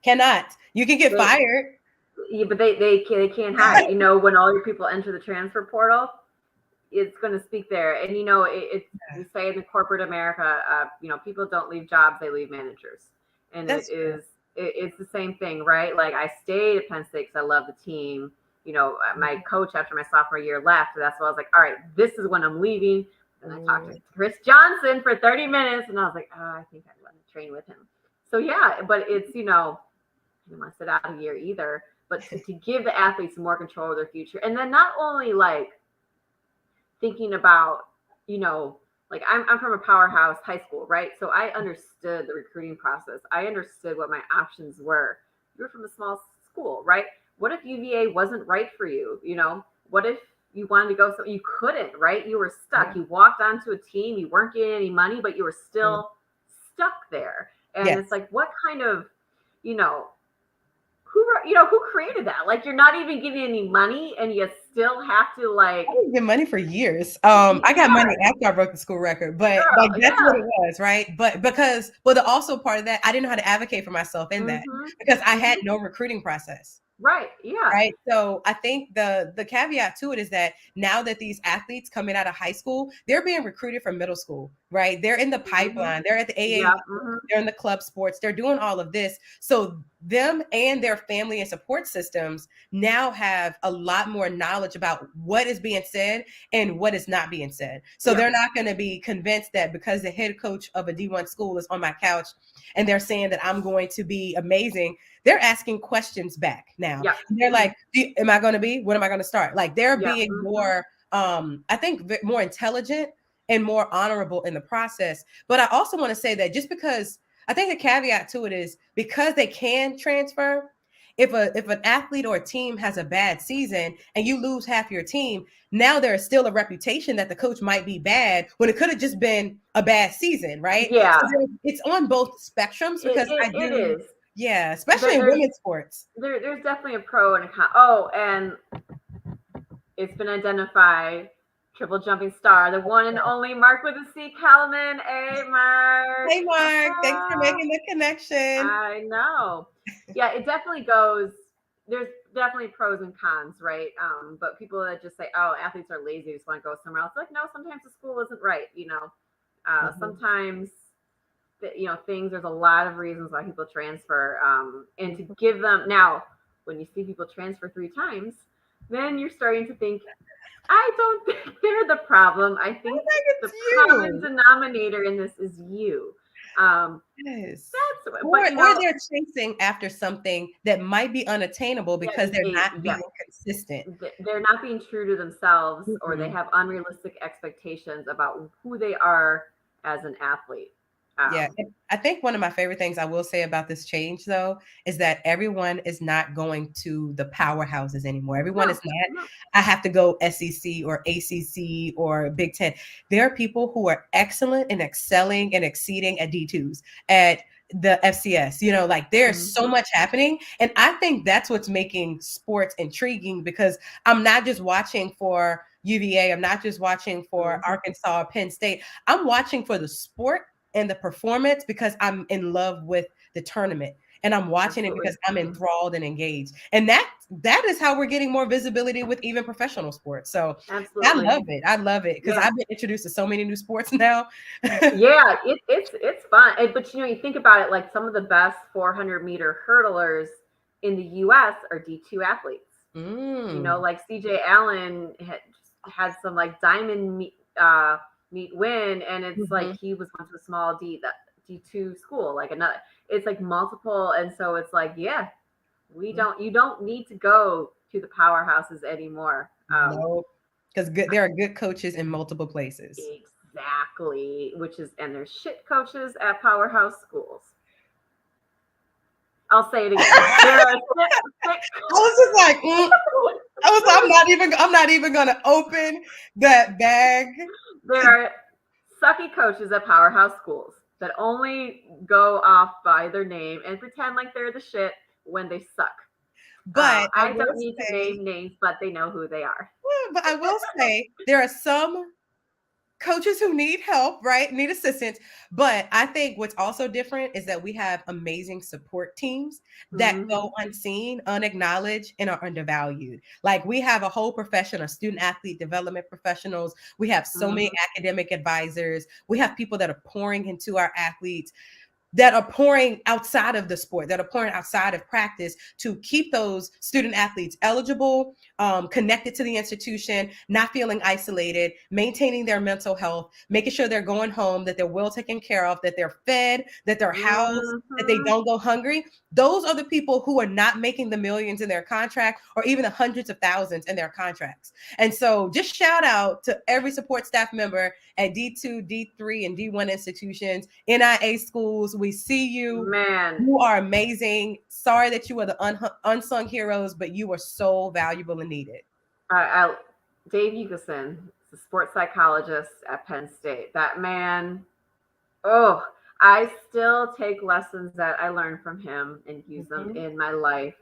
Cannot. You can get fired. Yeah, but they can't hide. You know, when all your people enter the transfer portal, it's going to speak there. And, you know, we say in the corporate America, you know, people don't leave jobs, they leave managers. And it's the same thing, right? Like I stayed at Penn State because I love the team. You know, my coach after my sophomore year left. And that's why I was like, all right, this is when I'm leaving. And I talked to Chris Johnson for 30 minutes. And I was like, oh, I think I'd want to train with him. So, yeah, but it's, you know, I don't want to sit out a year either. But to give the athletes more control of their future. And then not only like thinking about, you know, like I'm from a powerhouse high school, right? So I understood the recruiting process. I understood what my options were. You were from a small school, right? What if UVA wasn't right for you? You know, what if you wanted to go, so you couldn't, right? You were stuck. Yeah. You walked onto a team, you weren't getting any money, but you were still stuck there. And it's like, what kind of, you know, who created that? Like, you're not even getting any money and you still have to like. I didn't get money for years. I got money after I broke the school record, but like that's what it was, right? But because, well, the also part of that, I didn't know how to advocate for myself in that because I had no recruiting process. Right. Yeah. Right. So I think the caveat to it is that now that these athletes coming out of high school, they're being recruited from middle school, right? They're in the pipeline. They're at the AA. They're in the club sports. They're doing all of this. So them and their family and support systems now have a lot more knowledge about what is being said and what is not being said. So they're not going to be convinced that because the head coach of a D1 school is on my couch and they're saying that I'm going to be amazing. They're asking questions back now. Yeah. They're like, am I going to be? When am I going to start? Like they're being more, I think, more intelligent and more honorable in the process. But I also want to say that just because I think the caveat to it is because they can transfer, if an athlete or a team has a bad season and you lose half your team, now there's still a reputation that the coach might be bad when it could have just been a bad season, right? Yeah. So it's on both spectrums because it is. Yeah, especially in women's sports. There's definitely a pro and a con. Oh, and it's been identified. Triple jumping star, the one and only Mark with a C. Kellerman. Hey, Mark. Hey, Mark. Thanks for making the connection. I know. Yeah, it definitely goes. There's definitely pros and cons, right? But people that just say, "Oh, athletes are lazy, just want to go somewhere else." Like, no, sometimes the school isn't right. You know, sometimes. You know, there's a lot of reasons why people transfer, and to give them now, when you see people transfer 3 times, then you're starting to think, I don't think they're the problem. I think the common denominator in this is you. Yes. Or they're chasing after something that might be unattainable because they're not being consistent. They're not being true to themselves, or they have unrealistic expectations about who they are as an athlete. Yeah, I think one of my favorite things I will say about this change, though, is that everyone is not going to the powerhouses anymore. Everyone is not. I have to go SEC or ACC or Big Ten. There are people who are excellent and excelling and exceeding at D2s, at the FCS. You know, like there's so much happening. And I think that's what's making sports intriguing because I'm not just watching for UVA. I'm not just watching for Arkansas or Penn State. I'm watching for the sport and the performance because I'm in love with the tournament and I'm watching it because I'm enthralled and engaged. And that is how we're getting more visibility with even professional sports. So I love it. I love it because I've been introduced to so many new sports now. Yeah, it's fun. But, you know, you think about it, like some of the best 400-meter hurdlers in the U.S. are D2 athletes. You know, like CJ Allen had some like diamond meet win, and it's like he was went to a small D2 school, like another. It's like multiple, and so it's like, yeah, you don't need to go to the powerhouses anymore. No, because there are good coaches in multiple places. Exactly, and there's shit coaches at powerhouse schools. I'll say it again. I was just like, I'm not even gonna open that bag. There are sucky coaches at powerhouse schools. that only go off by their name and pretend like they're the shit when they suck. But I don't need to name names, but they know who they are. But I will say there are some coaches who need help, right? Need assistance. But I think what's also different is that we have amazing support teams that go unseen, unacknowledged, and are undervalued. Like we have a whole profession of student athlete development professionals. We have so many academic advisors. We have people that are pouring into our athletes, that are pouring outside of the sport, that are pouring outside of practice to keep those student athletes eligible, connected to the institution, not feeling isolated, maintaining their mental health, making sure they're going home, that they're well taken care of, that they're fed, that they're housed, that they don't go hungry. Those are the people who are not making the millions in their contract or even the hundreds of thousands in their contracts. And so just shout out to every support staff member at D2, D3, and D1 institutions, NIA schools. We see you. Man. You are amazing. Sorry that you are the unsung heroes, but you are so valuable and needed. Dave Hugeson, the sports psychologist at Penn State. That man, oh, I still take lessons that I learned from him and use them in my life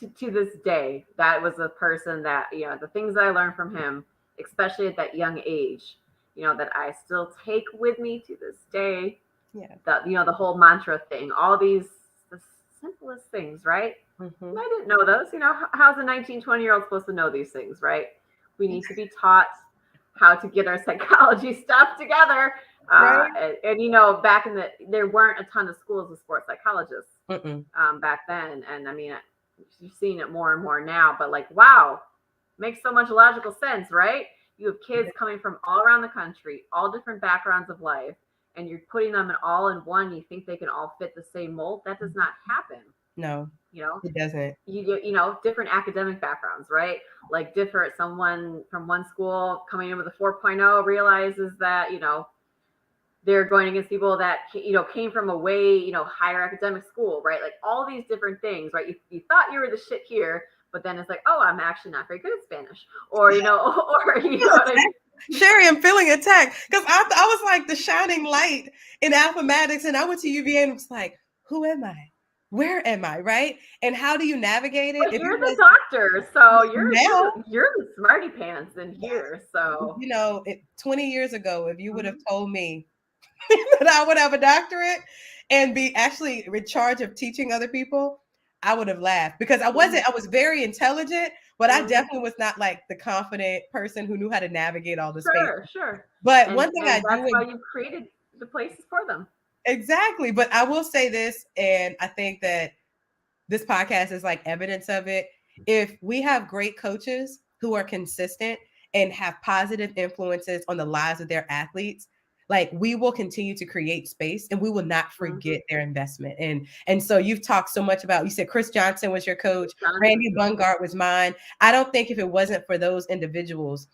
to this day. That was a person that, the things that I learned from him, especially at that young age, that I still take with me to this day. Yeah. The whole mantra thing, all these, the simplest things, right? I didn't know those. How's a 19, 20-year-old supposed to know these things, right? We need to be taught how to get our psychology stuff together. Right. And back there weren't a ton of schools of sports psychologists back then. And I mean, you've seen it more and more now, but like, wow, makes so much logical sense, right? You have kids coming from all around the country, all different backgrounds of life, and you're putting them all in one. You think they can all fit the same mold. That does not happen. No, it doesn't. You get, different academic backgrounds, right? Like someone from one school coming in with a 4.0 realizes that, they're going against people that, came from a way, higher academic school, right? Like all these different things, right? You thought you were the shit here, but then it's like, oh, I'm actually not very good at Spanish, or, Sherry, I'm feeling attacked because I was like the shining light in mathematics, and I went to UVA and was like, who am I? Where am I? Right? And how do you navigate it? But you're the doctor, so you're the smarty pants in here. So 20 years ago, if you would have told me that I would have a doctorate and be actually in charge of teaching other people, I would have laughed because I was very intelligent, but I definitely was not like the confident person who knew how to navigate all the space. Sure. But one thing that's why you created the places for them. Exactly. But I will say this, and I think that this podcast is like evidence of it. If we have great coaches who are consistent and have positive influences on the lives of their athletes, like we will continue to create space and we will not forget their investment. And so you've talked so much about, you said Chris Johnson was your coach, Randy Bungart was mine. I don't think if it wasn't for those individuals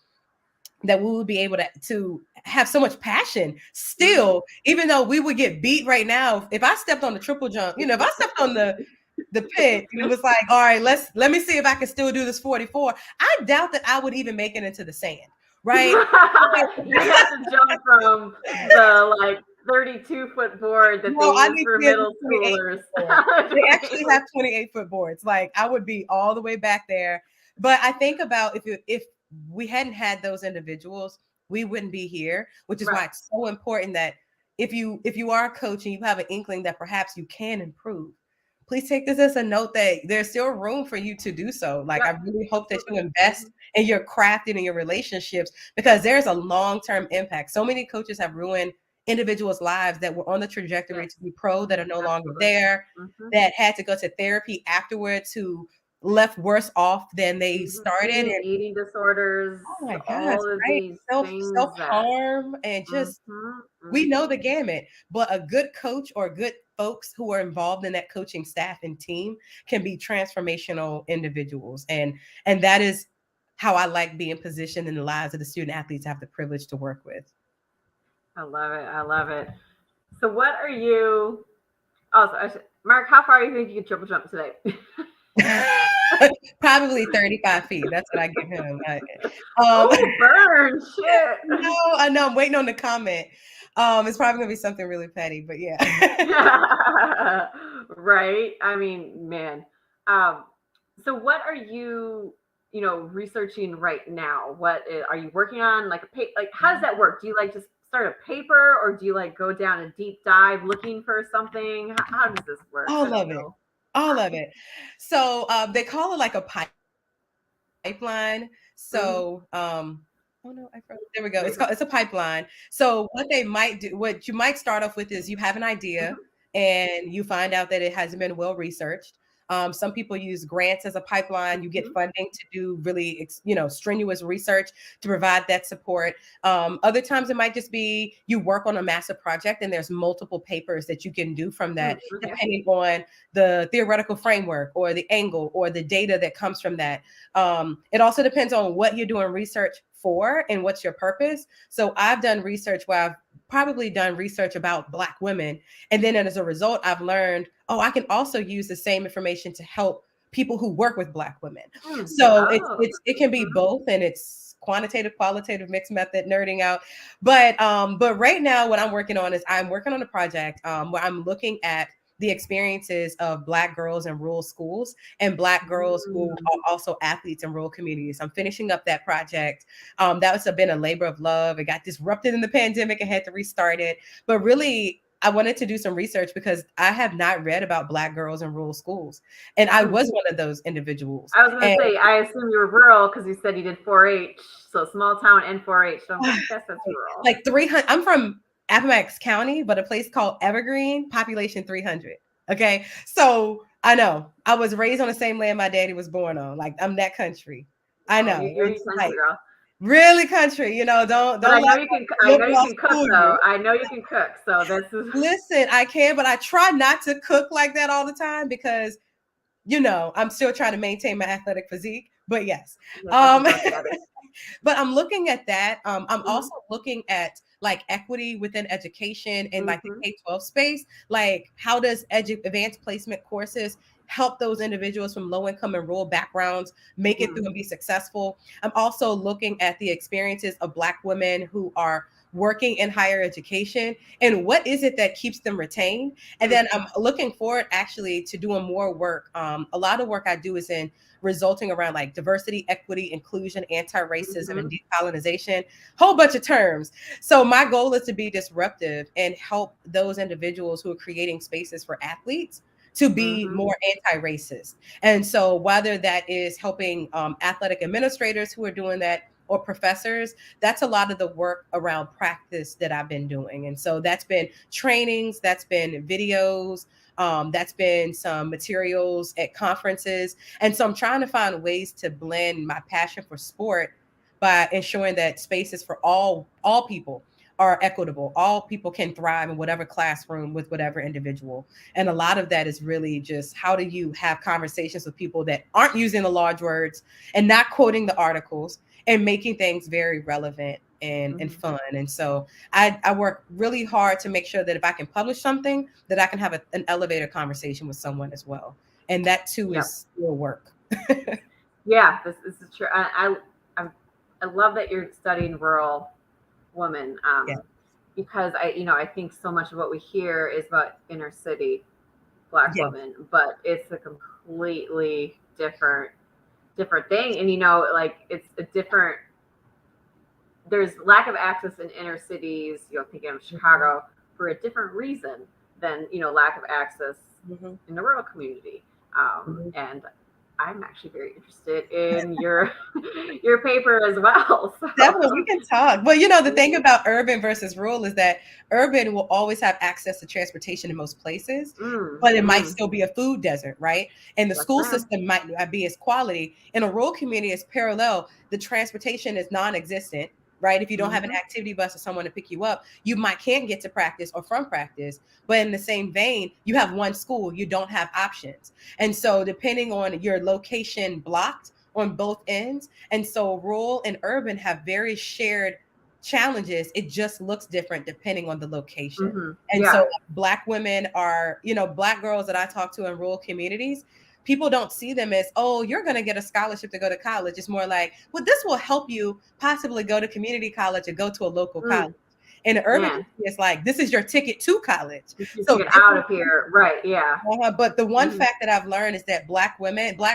that we would be able to have so much passion still, even though we would get beat right now. If I stepped on the triple jump, if I stepped on the pit and it was like, all right, let me see if I can still do this 44. I doubt that I would even make it into the sand. Right? You have to jump from the 32-foot board that they use for middle schoolers. They actually have 28-foot boards. Like I would be all the way back there. But I think about if we hadn't had those individuals, we wouldn't be here, which is why it's so important that if you are a coach and you have an inkling that perhaps you can improve, please take this as a note that there's still room for you to do so. Like, I really hope that you invest in your craft and in your relationships, because there's a long-term impact. So many coaches have ruined individuals' lives that were on the trajectory to be pro that are no longer there, that had to go to therapy afterwards, who left worse off than they started. Eating disorders. Oh my gosh, right? Self-harm and just, we know the gamut. But a good coach or good folks who are involved in that coaching staff and team can be transformational individuals. And that is how I like being positioned in the lives of the student athletes I have the privilege to work with. I love it. So what are you, Mark, how far do you think you can triple jump today? Probably 35 feet. That's what I give him. Burn shit. No, I know. I'm waiting on the comment. It's probably gonna be something really petty, but yeah. Right. I mean, man. Um, so what are you, researching right now? Are you working on, like a like how does that work? Do you like just start a paper, or do you like go down a deep dive looking for something? How does this work? I All don't of it. know. All of it. So they call it like a pipeline. Hmm. So oh no, I froze. There we go. There you go. It's a pipeline. So what they might do, what you might start off with is you have an idea Hmm. and you find out that it hasn't been well researched. Some people use grants as a pipeline. You get Hmm. funding to do really, strenuous research to provide that support. Other times it might just be you work on a massive project and there's multiple papers that you can do from that, Okay. depending on the theoretical framework or the angle or the data that comes from that. It also depends on what you're doing research for and what's your purpose. So I've done research where I've probably done research about Black women. And then as a result, I've learned, oh, I can also use the same information to help people who work with Black women. Mm. So Oh. it can be both, and it's quantitative, qualitative, mixed method, nerding out. But right now what I'm working on is I'm working on a project where I'm looking at the experiences of Black girls in rural schools and Black girls who Mm. are also athletes in rural communities. I'm finishing up that project. That was been a labor of love. It got disrupted in the pandemic and had to restart it. But really, I wanted to do some research because I have not read about Black girls in rural schools. And I Mm. was one of those individuals. I was going to And say, I assume you were rural because you said you did 4-H, so small town and 4-H. So I guess that's rural. like 300, I'm from Appomattox County, but a place called Evergreen, population 300. Okay. So I know I was raised on the same land my daddy was born on. Like I'm that country. I Oh, know. you're It's country like girl. really country, But don't I know let you can. I know you liberals can cook fool though. you. I know you can cook. So this is. Listen, I can, but I try not to cook like that all the time because I'm still trying to maintain my athletic physique. But yes. Yes, that can Um go together. but I'm looking at that. I'm Hmm. also looking at like equity within education and like the Hmm. K-12 space. Like, how does advanced placement courses help those individuals from low income and rural backgrounds make it Hmm. through and be successful? I'm also looking at the experiences of Black women who are working in higher education and what is it that keeps them retained. And then I'm looking forward actually to doing more work. A lot of work I do is in resulting around like diversity, equity, inclusion, anti-racism, Hmm. and decolonization, whole bunch of terms. So my goal is to be disruptive and help those individuals who are creating spaces for athletes to be Hmm. more anti-racist. And so whether that is helping athletic administrators who are doing that or professors, that's a lot of the work around practice that I've been doing. And so that's been trainings, that's been videos, that's been some materials at conferences. And so I'm trying to find ways to blend my passion for sport by ensuring that spaces for all people are equitable. All people can thrive in whatever classroom with whatever individual. And a lot of that is really just how do you have conversations with people that aren't using the large words and not quoting the articles and making things very relevant and Hmm. fun. And so I work really hard to make sure that if I can publish something, that I can have an elevator conversation with someone as well. And that too Yep. is still work. Yeah, this is true. I love that you're studying rural women, Yeah. because I think so much of what we hear is about inner city Black Yeah. women, but it's a completely different thing. And like it's a different. There's lack of access in inner cities. Thinking of Mhm. Chicago for a different reason than lack of access Mhm. in the rural community. Mhm. And I'm actually very interested in your your paper as well. Definitely, we So. can talk. Well, the thing about urban versus rural is that urban will always have access to transportation in most places, but it might Mm. still be a food desert, right? And the Yes, school ma'am. system might not be as quality. In a rural community, it's parallel. The transportation is non-existent, right? If you don't have an Hmm. activity bus or someone to pick you up, you can't get to practice or from practice. But in the same vein, you have one school, you don't have options. And so depending on your location blocked on both ends, and so rural and urban have very shared challenges. It just looks different depending on the location. Hmm. And so Yeah. Black women are, Black girls that I talk to in rural communities, people don't see them as, oh, you're going to get a scholarship to go to college. It's more like, well, this will help you possibly go to community college or go to a local college. Mm. In the urban Man, community, it's like, this is your ticket to college. you So get out of here. Right. Yeah. but the one fact that I've learned is that Black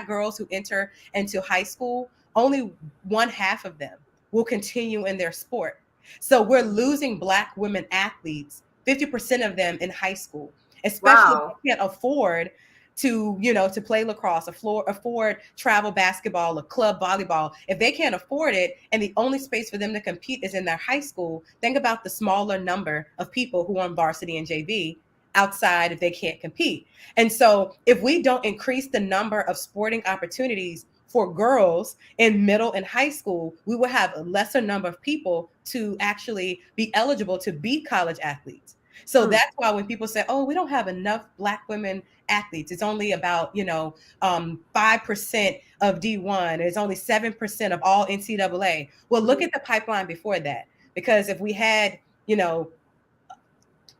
girls who enter into high school, only one half of them will continue in their sport. So we're losing Black women athletes, 50% of them in high school, especially if they can't afford to, to play lacrosse, afford travel basketball or club volleyball. If they can't afford it and the only space for them to compete is in their high school, think about the smaller number of people who are on varsity and JV outside if they can't compete. And so if we don't increase the number of sporting opportunities for girls in middle and high school, we will have a lesser number of people to actually be eligible to be college athletes. So that's why when people say, oh, we don't have enough Black women athletes, it's only about, 5% of D1, it's only 7% of all NCAA. Well, look at the pipeline before that, because if we had,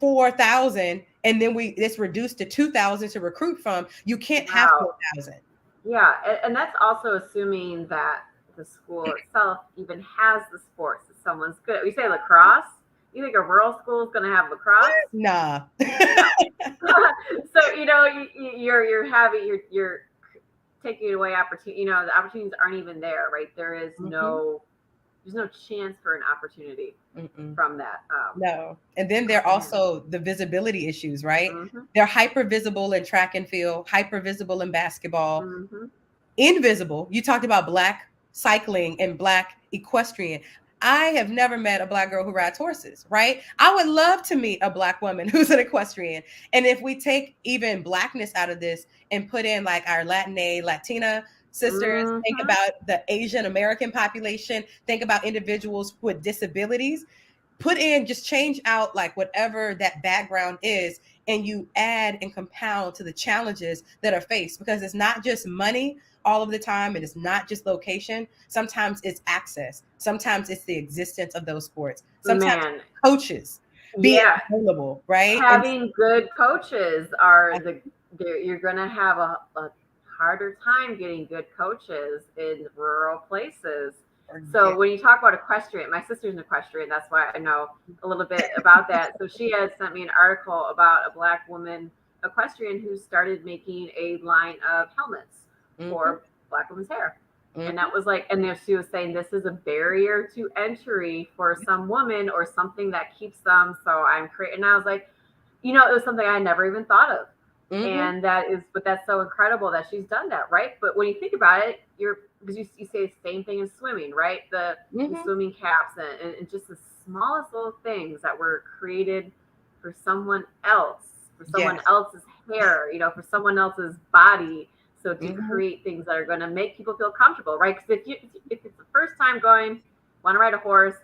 4,000 and then it's reduced to 2,000 to recruit from, you can't have 4,000. Yeah, and that's also assuming that the school itself even has the sports. That someone's good. We say lacrosse. You think a rural school is going to have lacrosse? Nah. So you're taking away opportunity. The opportunities aren't even there, right? There is there's no chance for an opportunity from that. No. And then there are also the visibility issues, right? They're hyper visible in track and field, hyper visible in basketball, invisible. You talked about Black cycling and Black equestrian. I have never met a Black girl who rides horses, right? I would love to meet a Black woman who's an equestrian. And if we take even Blackness out of this and put in like our Latina sisters, think about the Asian American population, think about individuals with disabilities, just change out like whatever that background is, and you add and compound to the challenges that are faced, because it's not just money all of the time, and it's not just location. Sometimes it's access. Sometimes it's the existence of those sports. Sometimes coaches being available, right? Having good coaches you're going to have a harder time getting good coaches in rural places. So when you talk about equestrian, my sister's an equestrian. That's why I know a little bit about that. So she had sent me an article about a Black woman equestrian who started making a line of helmets for Black women's hair. And that was like, and then she was saying this is a barrier to entry for some woman or something that keeps them. So I'm creating, and I was like, it was something I never even thought of. And that's so incredible that she's done that, right? But when you think about it, because you say the same thing as swimming, right? The swimming caps and just the smallest little things that were created for someone else, for someone else's hair, for someone else's body. So to create things that are going to make people feel comfortable, right? Because if it's the first time want to ride a horse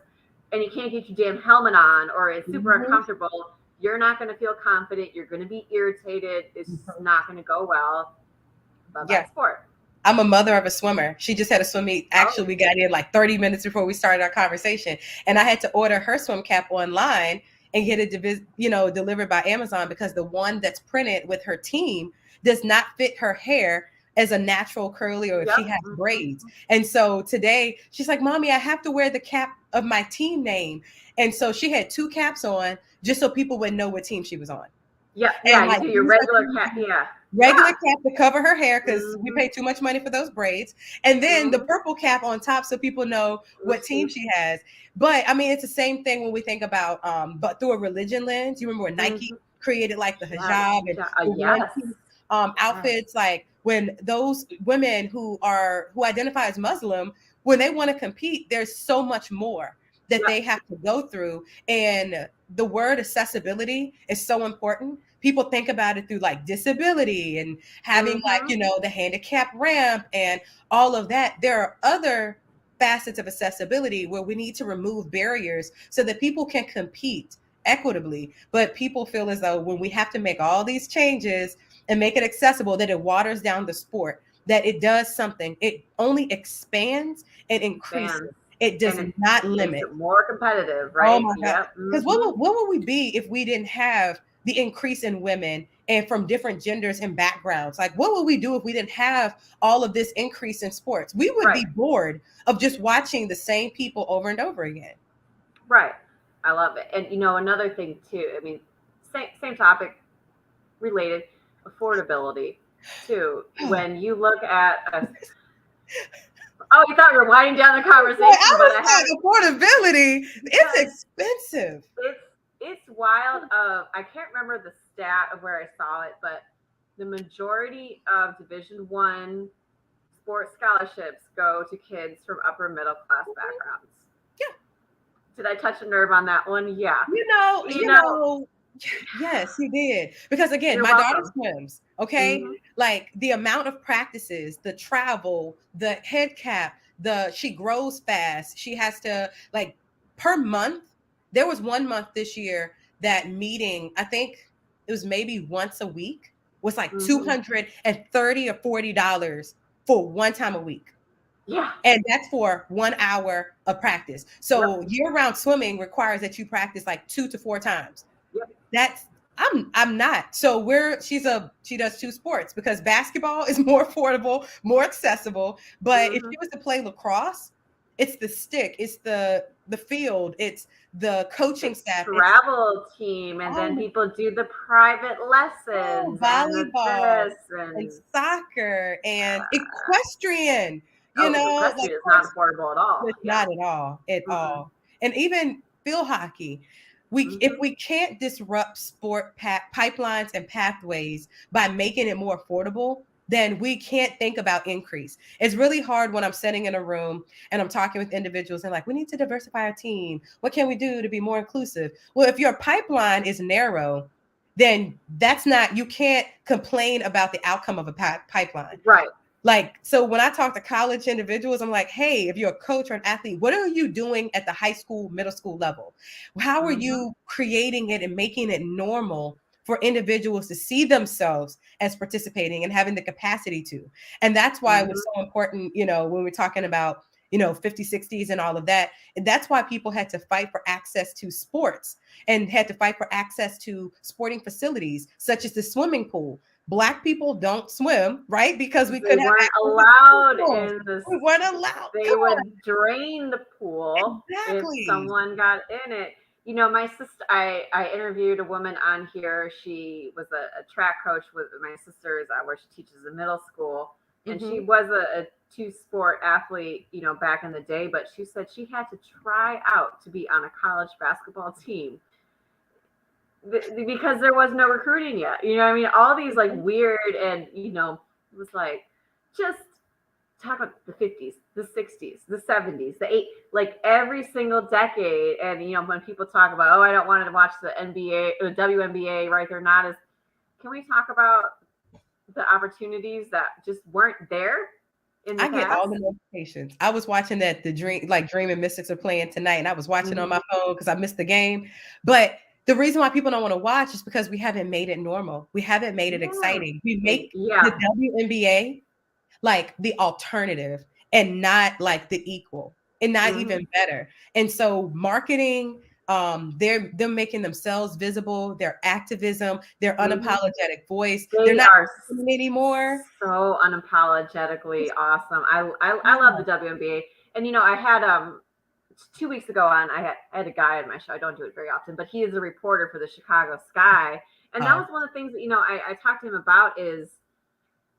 and you can't get your damn helmet on, or it's super uncomfortable, you're not going to feel confident. You're going to be irritated. It's not going to go well. But that's sport. I'm a mother of a swimmer. She just had a swim meet. Actually, we got in like 30 minutes before we started our conversation. And I had to order her swim cap online and get it delivered by Amazon, because the one that's printed with her team does not fit her hair as a natural curly, or if she has braids. And so today she's like, Mommy, I have to wear the cap of my team name. And so she had 2 caps on just so people would know what team she was on. Yeah, you do your regular cap. Regular cap to cover her hair, because we pay too much money for those braids. And then the purple cap on top so people know what team she has. But I mean, it's the same thing when we think about, but through a religion lens. You remember when Nike created like the hijab and outfits, like when those women who identify as Muslim, when they want to compete, there's so much more that they have to go through. And the word accessibility is so important. People think about it through like disability and having the handicap ramp and all of that. There are other facets of accessibility where we need to remove barriers so that people can compete equitably. But people feel as though when we have to make all these changes and make it accessible, that it waters down the sport, that it does something. It only expands and increases. It does not limit. Makes it more competitive, right? Oh my God. Because what would we be if we didn't have the increase in women and from different genders and backgrounds? Like, what would we do if we didn't have all of this increase in sports? We would be bored of just watching the same people over and over again. Right. I love it. And another thing too. I mean, same topic, related, affordability too. When you look at a, oh, you thought you were winding down the conversation, I but was I like, have affordability. It's expensive. it's wild. I can't remember the stat of where I saw it, but the majority of Division I sports scholarships go to kids from upper middle class backgrounds. Yeah. Did I touch a nerve on that one? Yeah. You know, yes, you did. Because again, my daughter swims, okay? Mm-hmm. Like the amount of practices, the travel, the head cap, she grows fast. She has to, like, per month. There was 1 month this year that meeting, I think it was maybe once a week, was like $230 or $40 for one time a week. Yeah. And that's for 1 hour of practice. So year-round swimming requires that you practice like 2 to 4 times. That's I'm not. So she does 2 sports because basketball is more affordable, more accessible. But if she was to play lacrosse, it's the stick, it's the field, it's the coaching staff, travel team, and then people do the private lessons, volleyball, and soccer, and equestrian. Equestrian is not affordable at all. It's not at all. And even field hockey. If we can't disrupt sport pipelines and pathways by making it more affordable, then we can't think about increase. It's really hard when I'm sitting in a room and I'm talking with individuals and like, we need to diversify our team. What can we do to be more inclusive? Well, if your pipeline is narrow, then you can't complain about the outcome of a pipeline. Right. Like, so when I talk to college individuals, I'm like, hey, if you're a coach or an athlete, what are you doing at the high school, middle school level? How are you creating it and making it normal for individuals to see themselves as participating and having the capacity to? And that's why it was so important, when we're talking about, 50s, 60s and all of that. And that's why people had to fight for access to sports and had to fight for access to sporting facilities, such as the swimming pool. Black people don't swim, right? Because we weren't allowed in the. We weren't allowed. They would drain the pool if someone got in it. My sister, I interviewed a woman on here. She was a track coach with my sister's, where she teaches in middle school. And she was a 2-sport athlete, back in the day. But she said she had to try out to be on a college basketball team because there was no recruiting yet. I mean, all these like weird and, it was like, just talk about the 50s, the 60s, the 70s, the 80s, like every single decade. And, when people talk about, I don't want to watch the NBA or the WNBA, right? They're not as, can we talk about the opportunities that just weren't there in the past? Get all the notifications. I was watching that Dream and Mystics are playing tonight, and I was watching on my phone because I missed the game. But the reason why people don't want to watch is because we haven't made it normal. We haven't made it exciting. We make the WNBA like the alternative and not like the equal and not even better. And so marketing, they're making themselves visible, their activism, their unapologetic voice. They're not anymore. So unapologetically awesome. I love the WNBA. And I had 2 weeks ago I had a guy on my show. I don't do it very often, but he is a reporter for the Chicago Sky. And that was one of the things that, I talked to him about is,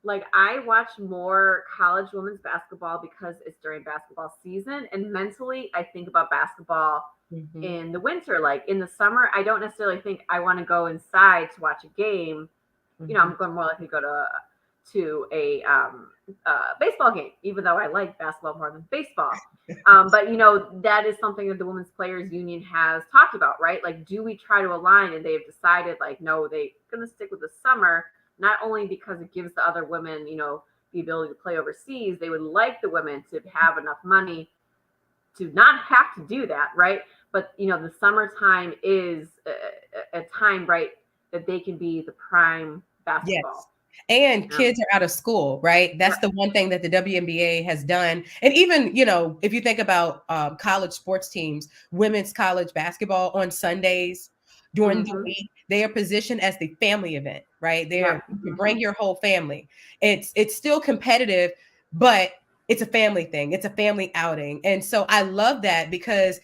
like, I watch more college women's basketball because it's during basketball season. And mentally, I think about basketball in the winter. Like in the summer, I don't necessarily think I want to go inside to watch a game. I'm going more likely to go to a baseball game, even though I like basketball more than baseball. But, that is something that the Women's Players Union has talked about, right? Like, do we try to align? And they've decided, like, no, they're going to stick with the summer, not only because it gives the other women, the ability to play overseas. They would like the women to have enough money to not have to do that, right? But, the summertime is a time, right, that they can be the prime basketball. Yes. And kids are out of school, right? That's the one thing that the WNBA has done. And even, if you think about college sports teams, women's college basketball on Sundays during the week, they are positioned as the family event, right? You bring your whole family. It's still competitive, but it's a family thing. It's a family outing. And so I love that because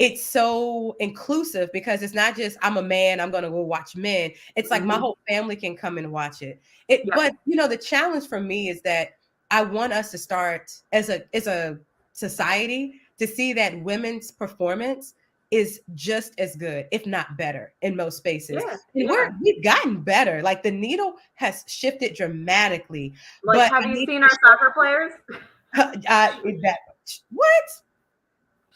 it's so inclusive because it's not just I'm a man, I'm going to go watch men. It's like my Mm-hmm. whole family can come and watch it. Yep. But the challenge for me is that I want us to start as a society to see that women's performance is just as good, if not better, in most spaces. Yeah. And Yeah. we've gotten better. Like the needle has shifted dramatically. Like, But have I you need seen to our soccer players? show that what?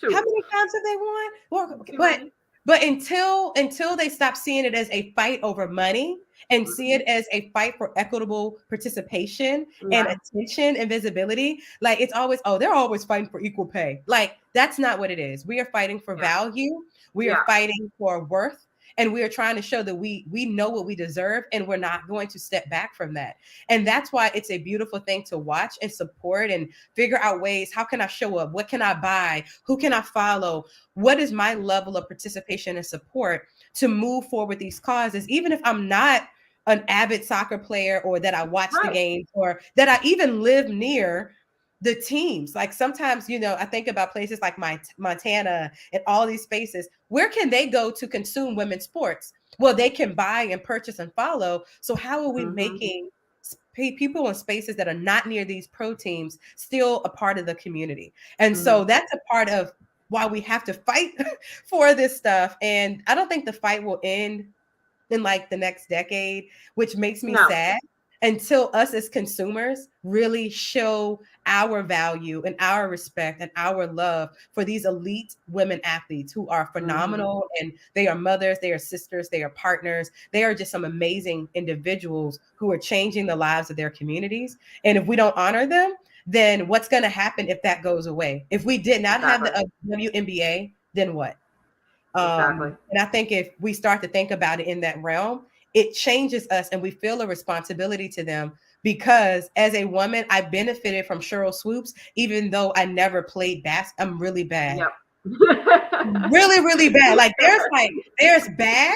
How Shoot. many times have they won? Well, Too but many. but until they stop seeing it as a fight over money and see Mm-hmm. it as a fight for equitable participation and Yeah. attention and visibility, like it's always, oh, they're always fighting for equal pay. Like that's not what it is. We are fighting for Yeah. value. We are Yeah. fighting for worth. And we are trying to show that we know what we deserve and we're not going to step back from that. And that's why it's a beautiful thing to watch and support and figure out ways. How can I show up? What can I buy? Who can I follow? What is my level of participation and support to move forward these causes, even if I'm not an avid soccer player or that I watch the Right. games or that I even live near the teams. Like sometimes, I think about places like Montana and all these spaces. Where can they go to consume women's sports? Well, they can buy and purchase and follow. So how are we Mm-hmm. making people in spaces that are not near these pro teams still a part of the community? And Mm-hmm. so that's a part of why we have to fight for this stuff. And I don't think the fight will end in like the next decade, which makes me No. sad until us as consumers really show our value and our respect and our love for these elite women athletes who are Mm-hmm. phenomenal, and they are mothers, they are sisters, they are partners, they are just some amazing individuals who are changing the lives of their communities. And if we don't honor them, then what's going to happen if that goes away? If we did not have Exactly. the WNBA, then what? Exactly. And I think if we start to think about it in that realm, it changes us and we feel a responsibility to them. Because as a woman, I benefited from Cheryl Swoops, even though I never played basketball. I'm really bad. Yep. Really, really bad. Like there's bad,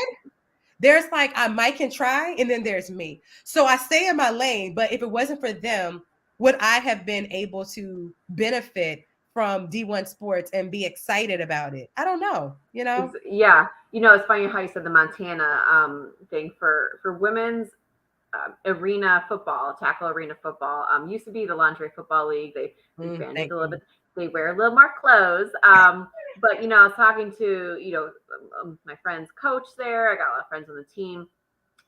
there's like I might can try, and then there's me. So I stay in my lane, but if it wasn't for them, would I have been able to benefit from D1 sports and be excited about it? I don't know. Yeah. It's funny how you said the Montana thing for women's arena football, tackle arena football. Used to be the lingerie football league. They expanded Thank a little you. bit. They wear a little more clothes. But I was talking to my friend's coach there. I got a lot of friends on the team.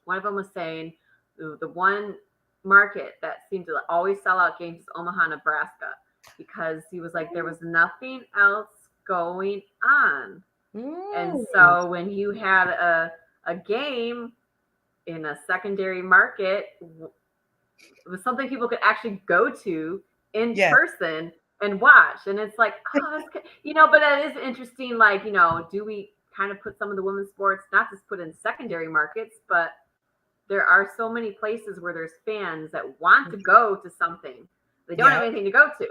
One of them was saying the one market that seemed to always sell out games is Omaha, Nebraska, because he was like there was nothing else going on. And Mm. so when you had a game in a secondary market, it was something people could actually go to in Yeah. person and watch. And it's like, oh, but that is interesting. Like, do we kind of put some of the women's sports, not just put in secondary markets, but there are so many places where there's fans that want to go to something. They don't have Yeah. anything to go to.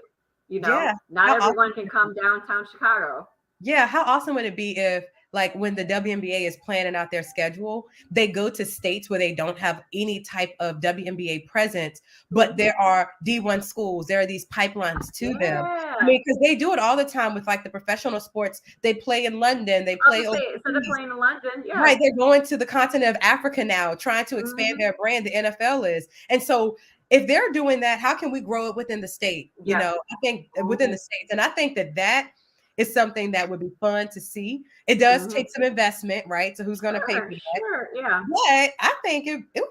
Yeah. Not How awesome. everyone can come downtown Chicago. Yeah, how awesome would it be if, like, when the WNBA is planning out their schedule, they go to states where they don't have any type of WNBA presence, but Mm-hmm. there are D1 schools, there are these pipelines to them. I Yeah. mean, because they do it all the time with like the professional sports. They play in London, they I was play gonna say instead of overseas. playing in London, yeah. Right, they're going to the continent of Africa now, trying to expand Mm-hmm. their brand. The NFL is, and so if they're doing that, how can we grow it within the state? Yes. I think within Mm-hmm. the states, and I think that is something that would be fun to see. It does Mm-hmm. take some investment, right? So who's going to pay for Sure, that? sure, yeah. But I think it would be fun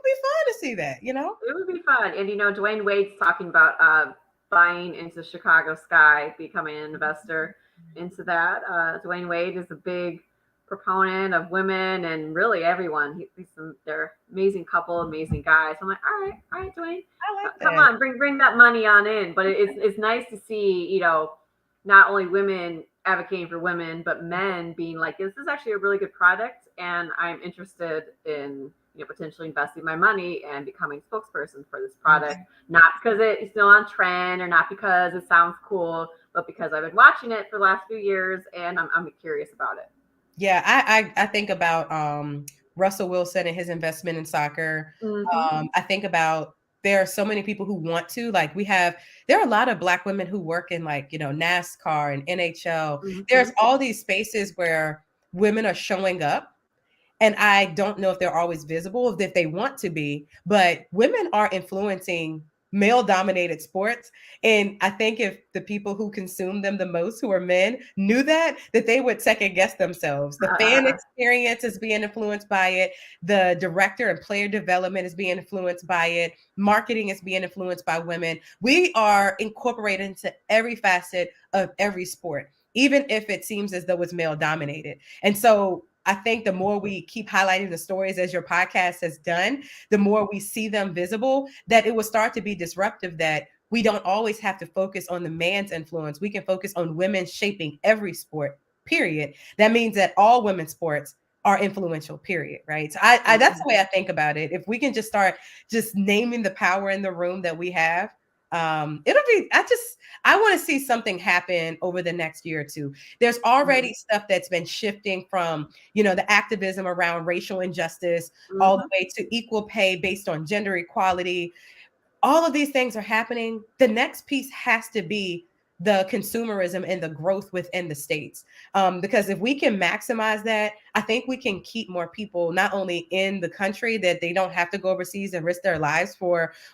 to see that. It would be fun. And Dwayne Wade's talking about buying into Chicago Sky, becoming an investor into that. Dwayne Wade is a big proponent of women and really everyone. They're amazing couple, amazing guys. I'm like, all right, Dwayne, I like come that. on, bring that money on in. But it's nice to see, not only women advocating for women, but men being like, this is actually a really good product, and I'm interested in potentially investing my money and becoming spokesperson for this product, not because it's still on trend or not because it sounds cool, but because I've been watching it for the last few years and I'm curious about it. Yeah, I think about Russell Wilson and his investment in soccer. Mm-hmm. I think about there are so many people who want to, like there are a lot of Black women who work in like, NASCAR and NHL. Mm-hmm. There's all these spaces where women are showing up. And I don't know if they're always visible, if they want to be, but women are influencing male dominated sports. And I think if the people who consume them the most, who are men, knew that they would second guess themselves. The fan experience is being influenced by it. The director and player development is being influenced by it. Marketing is being influenced by women. We are incorporated into every facet of every sport, even if it seems as though it's male dominated. And so I think the more we keep highlighting the stories, as your podcast has done, the more we see them visible, that it will start to be disruptive, that we don't always have to focus on the man's influence. We can focus on women shaping every sport, period. That means that all women's sports are influential, period, right? So I that's the way I think about it. If we can just start just naming the power in the room that we have, it'll be, I want to see something happen over the next year or two. There's already stuff that's been shifting from, the activism around racial injustice, all the way to equal pay based on gender equality. All of these things are happening. The next piece has to be the consumerism and the growth within the states. Because if we can maximize that, I think we can keep more people not only in the country, that they don't have to go overseas and risk their lives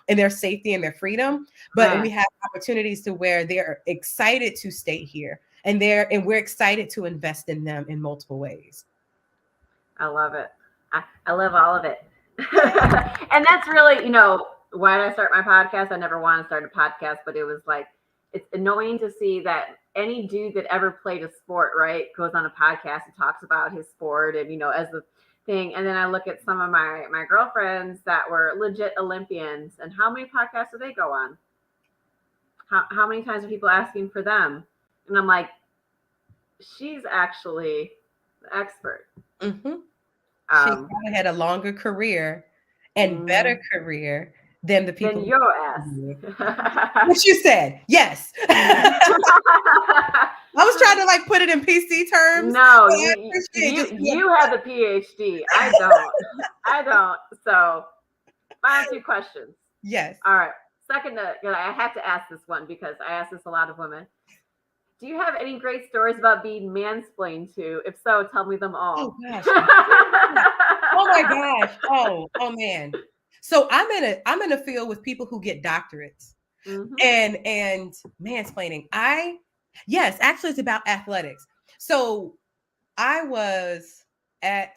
in their safety and their freedom, but we have opportunities to where they're excited to stay here, and we're excited to invest in them in multiple ways. I love it. I love all of it. And that's really, why did I start my podcast? I never wanted to start a podcast, but it was like, it's annoying to see that any dude that ever played a sport, right, goes on a podcast and talks about his sport and, as the thing. And then I look at some of my girlfriends that were legit Olympians, and how many podcasts do they go on? How many times are people asking for them? And I'm like, she's actually the expert. Mm-hmm. She's probably had a longer career and better career than the people. Than your ass. What you said. Yes. I was trying to like put it in PC terms. No, you have the PhD. I don't. So, final 2 questions. Yes. All right. Second, I have to ask this one because I ask this a lot of women. Do you have any great stories about being mansplained to? If so, tell me them all. Oh gosh. Oh my gosh. Oh man. So I'm in a field with people who get doctorates, and mansplaining. Yes, actually it's about athletics. So I was out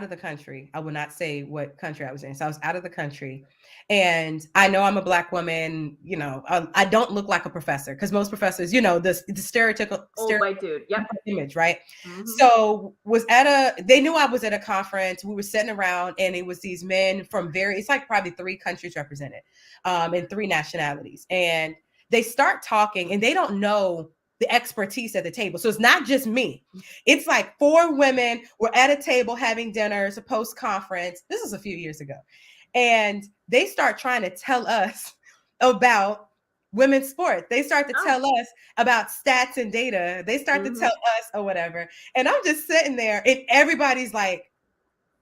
of the country. I will not say what country I was in. So I was out of the country, and I know I'm a Black woman. I don't look like a professor, because most professors, the stereotypical old white dude, image, right? So they knew I was at a conference. We were sitting around, and it was these men from it's like probably 3 countries represented, and 3 nationalities, and they start talking, and they don't know the expertise at the table. So it's not just me. It's like 4 women were at a table having dinners, a post-conference. This was a few years ago. And they start trying to tell us about women's sports. They start to tell us about stats and data. They start to tell us or whatever. And I'm just sitting there, and everybody's like,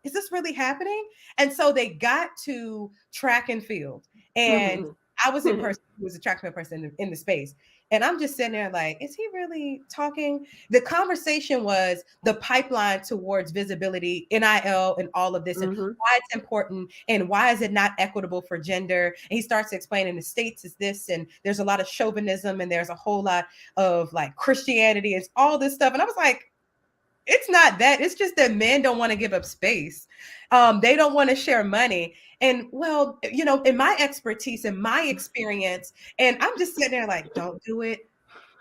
is this really happening? And so they got to track and field. And I was in person who was a track and field person in the space. And I'm just sitting there like, is he really talking? The conversation was the pipeline towards visibility, NIL, and all of this, and why it's important, and why is it not equitable for gender. And he starts explaining the states is this, and there's a lot of chauvinism, and there's a whole lot of like Christianity, and all this stuff. And I was like, it's not that. It's just that men don't want to give up space. They don't want to share money. And well, in my expertise and my experience, and I'm just sitting there like, don't do it.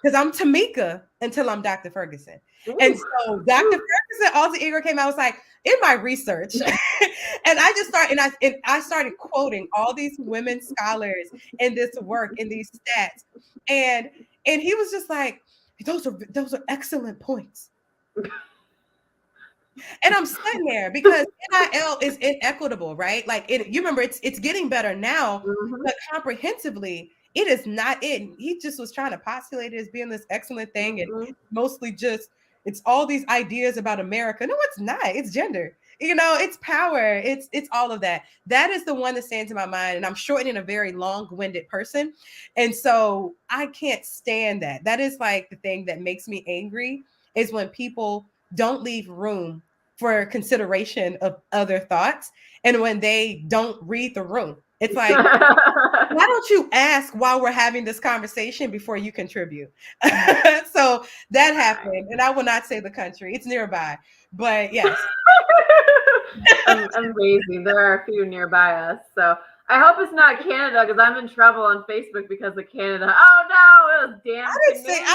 Because I'm Tomika until I'm Dr. Ferguson. Ooh. And so Dr. Ferguson, Alter Ego came out, I was like, in my research. And I just started, and I started quoting all these women scholars in this work, in these stats. And he was just like, those are excellent points. And I'm sitting there because NIL is inequitable, right? Like you remember, it's getting better now, but comprehensively, it is not it. He just was trying to postulate it as being this excellent thing, and mostly just it's all these ideas about America. No, it's not. It's gender. It's power. It's all of that. That is the one that stands in my mind. And I'm shortening a very long-winded person. And so I can't stand that. That is like the thing that makes me angry is when people don't leave room for consideration of other thoughts. And when they don't read the room, it's like, why don't you ask while we're having this conversation before you contribute? So that happened. And I will not say the country. It's nearby. But yes. Amazing. There are a few nearby us. So I hope it's not Canada because I'm in trouble on Facebook because of Canada. Oh no, it was damn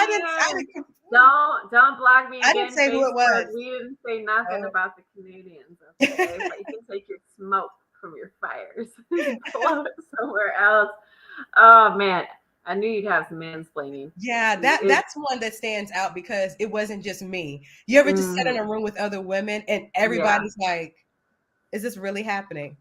Canadians. Don't block me again. I didn't say Facebook. Who it was. We didn't say nothing about the Canadians. Okay, but you can take your smoke from your fires and blow it somewhere else. Oh man, I knew you'd have some mansplaining. Yeah, that's one that stands out because it wasn't just me. You ever just sit in a room with other women and everybody's like, is this really happening?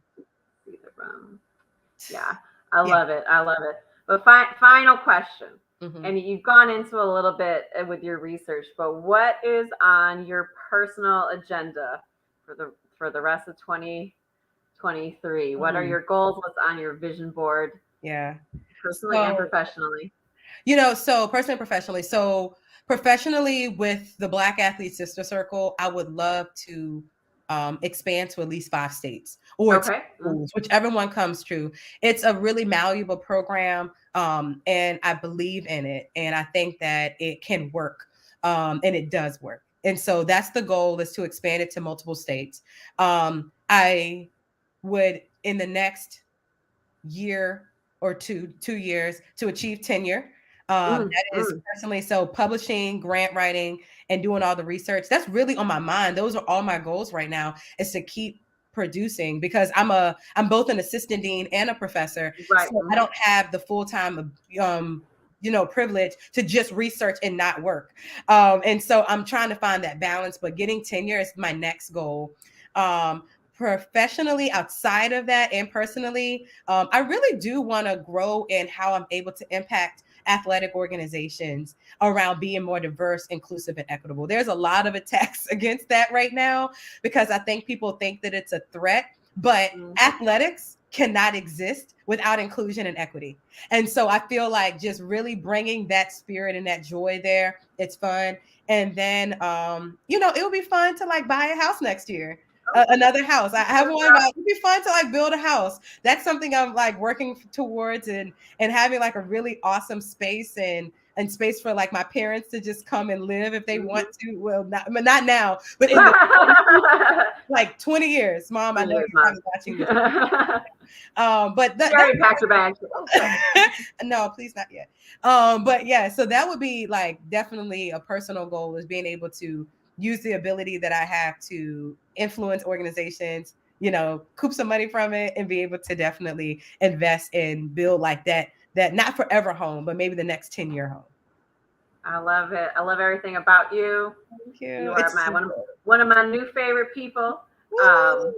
Yeah, I love it. I love it. But final question. Mm-hmm. And you've gone into a little bit with your research, but what is on your personal agenda for the rest of 2023? What are your goals? What's on your vision board? Yeah. Personally and professionally. So personally and professionally. So professionally with the Black Athlete Sister Circle, I would love to expand to at least 5 states or schools, whichever one comes true. It's a really malleable program, and I believe in it, and I think that it can work, and it does work. And so that's the goal, is to expand it to multiple states. I would, in the next year or 2 years, to achieve tenure. That is personally, so publishing, grant writing, and doing all the research. That's really on my mind. Those are all my goals right now, is to keep producing, because I'm both an assistant dean and a professor. Right. So I don't have the full-time privilege to just research and not work. And so I'm trying to find that balance, but getting tenure is my next goal. Professionally, outside of that, and personally, I really do want to grow in how I'm able to impact athletic organizations around being more diverse, inclusive, and equitable. There's a lot of attacks against that right now because I think people think that it's a threat, but athletics cannot exist without inclusion and equity. And so I feel like just really bringing that spirit and that joy there, it's fun. And then, it'll be fun to like buy a house next year. Another house. I have one about, it'd be fun to like build a house. That's something I'm like working towards, and having like a really awesome space and space for like my parents to just come and live if they want to. Well, not now, but in like 20 years. Mom, I know you're probably watching this. But already packed your bags. No, please not yet. But yeah, so that would be like definitely a personal goal, is being able to use the ability that I have to influence organizations, coop some money from it, and be able to definitely invest and build like that not forever home, but maybe the next 10-year home. I love it. I love everything about you. Thank you. You are one of my new favorite people. But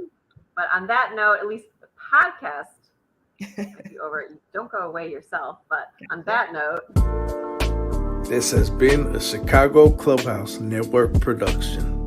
on that note, at least the podcast, don't go away yourself. But on that note, this has been a Chicago Clubhouse Network production.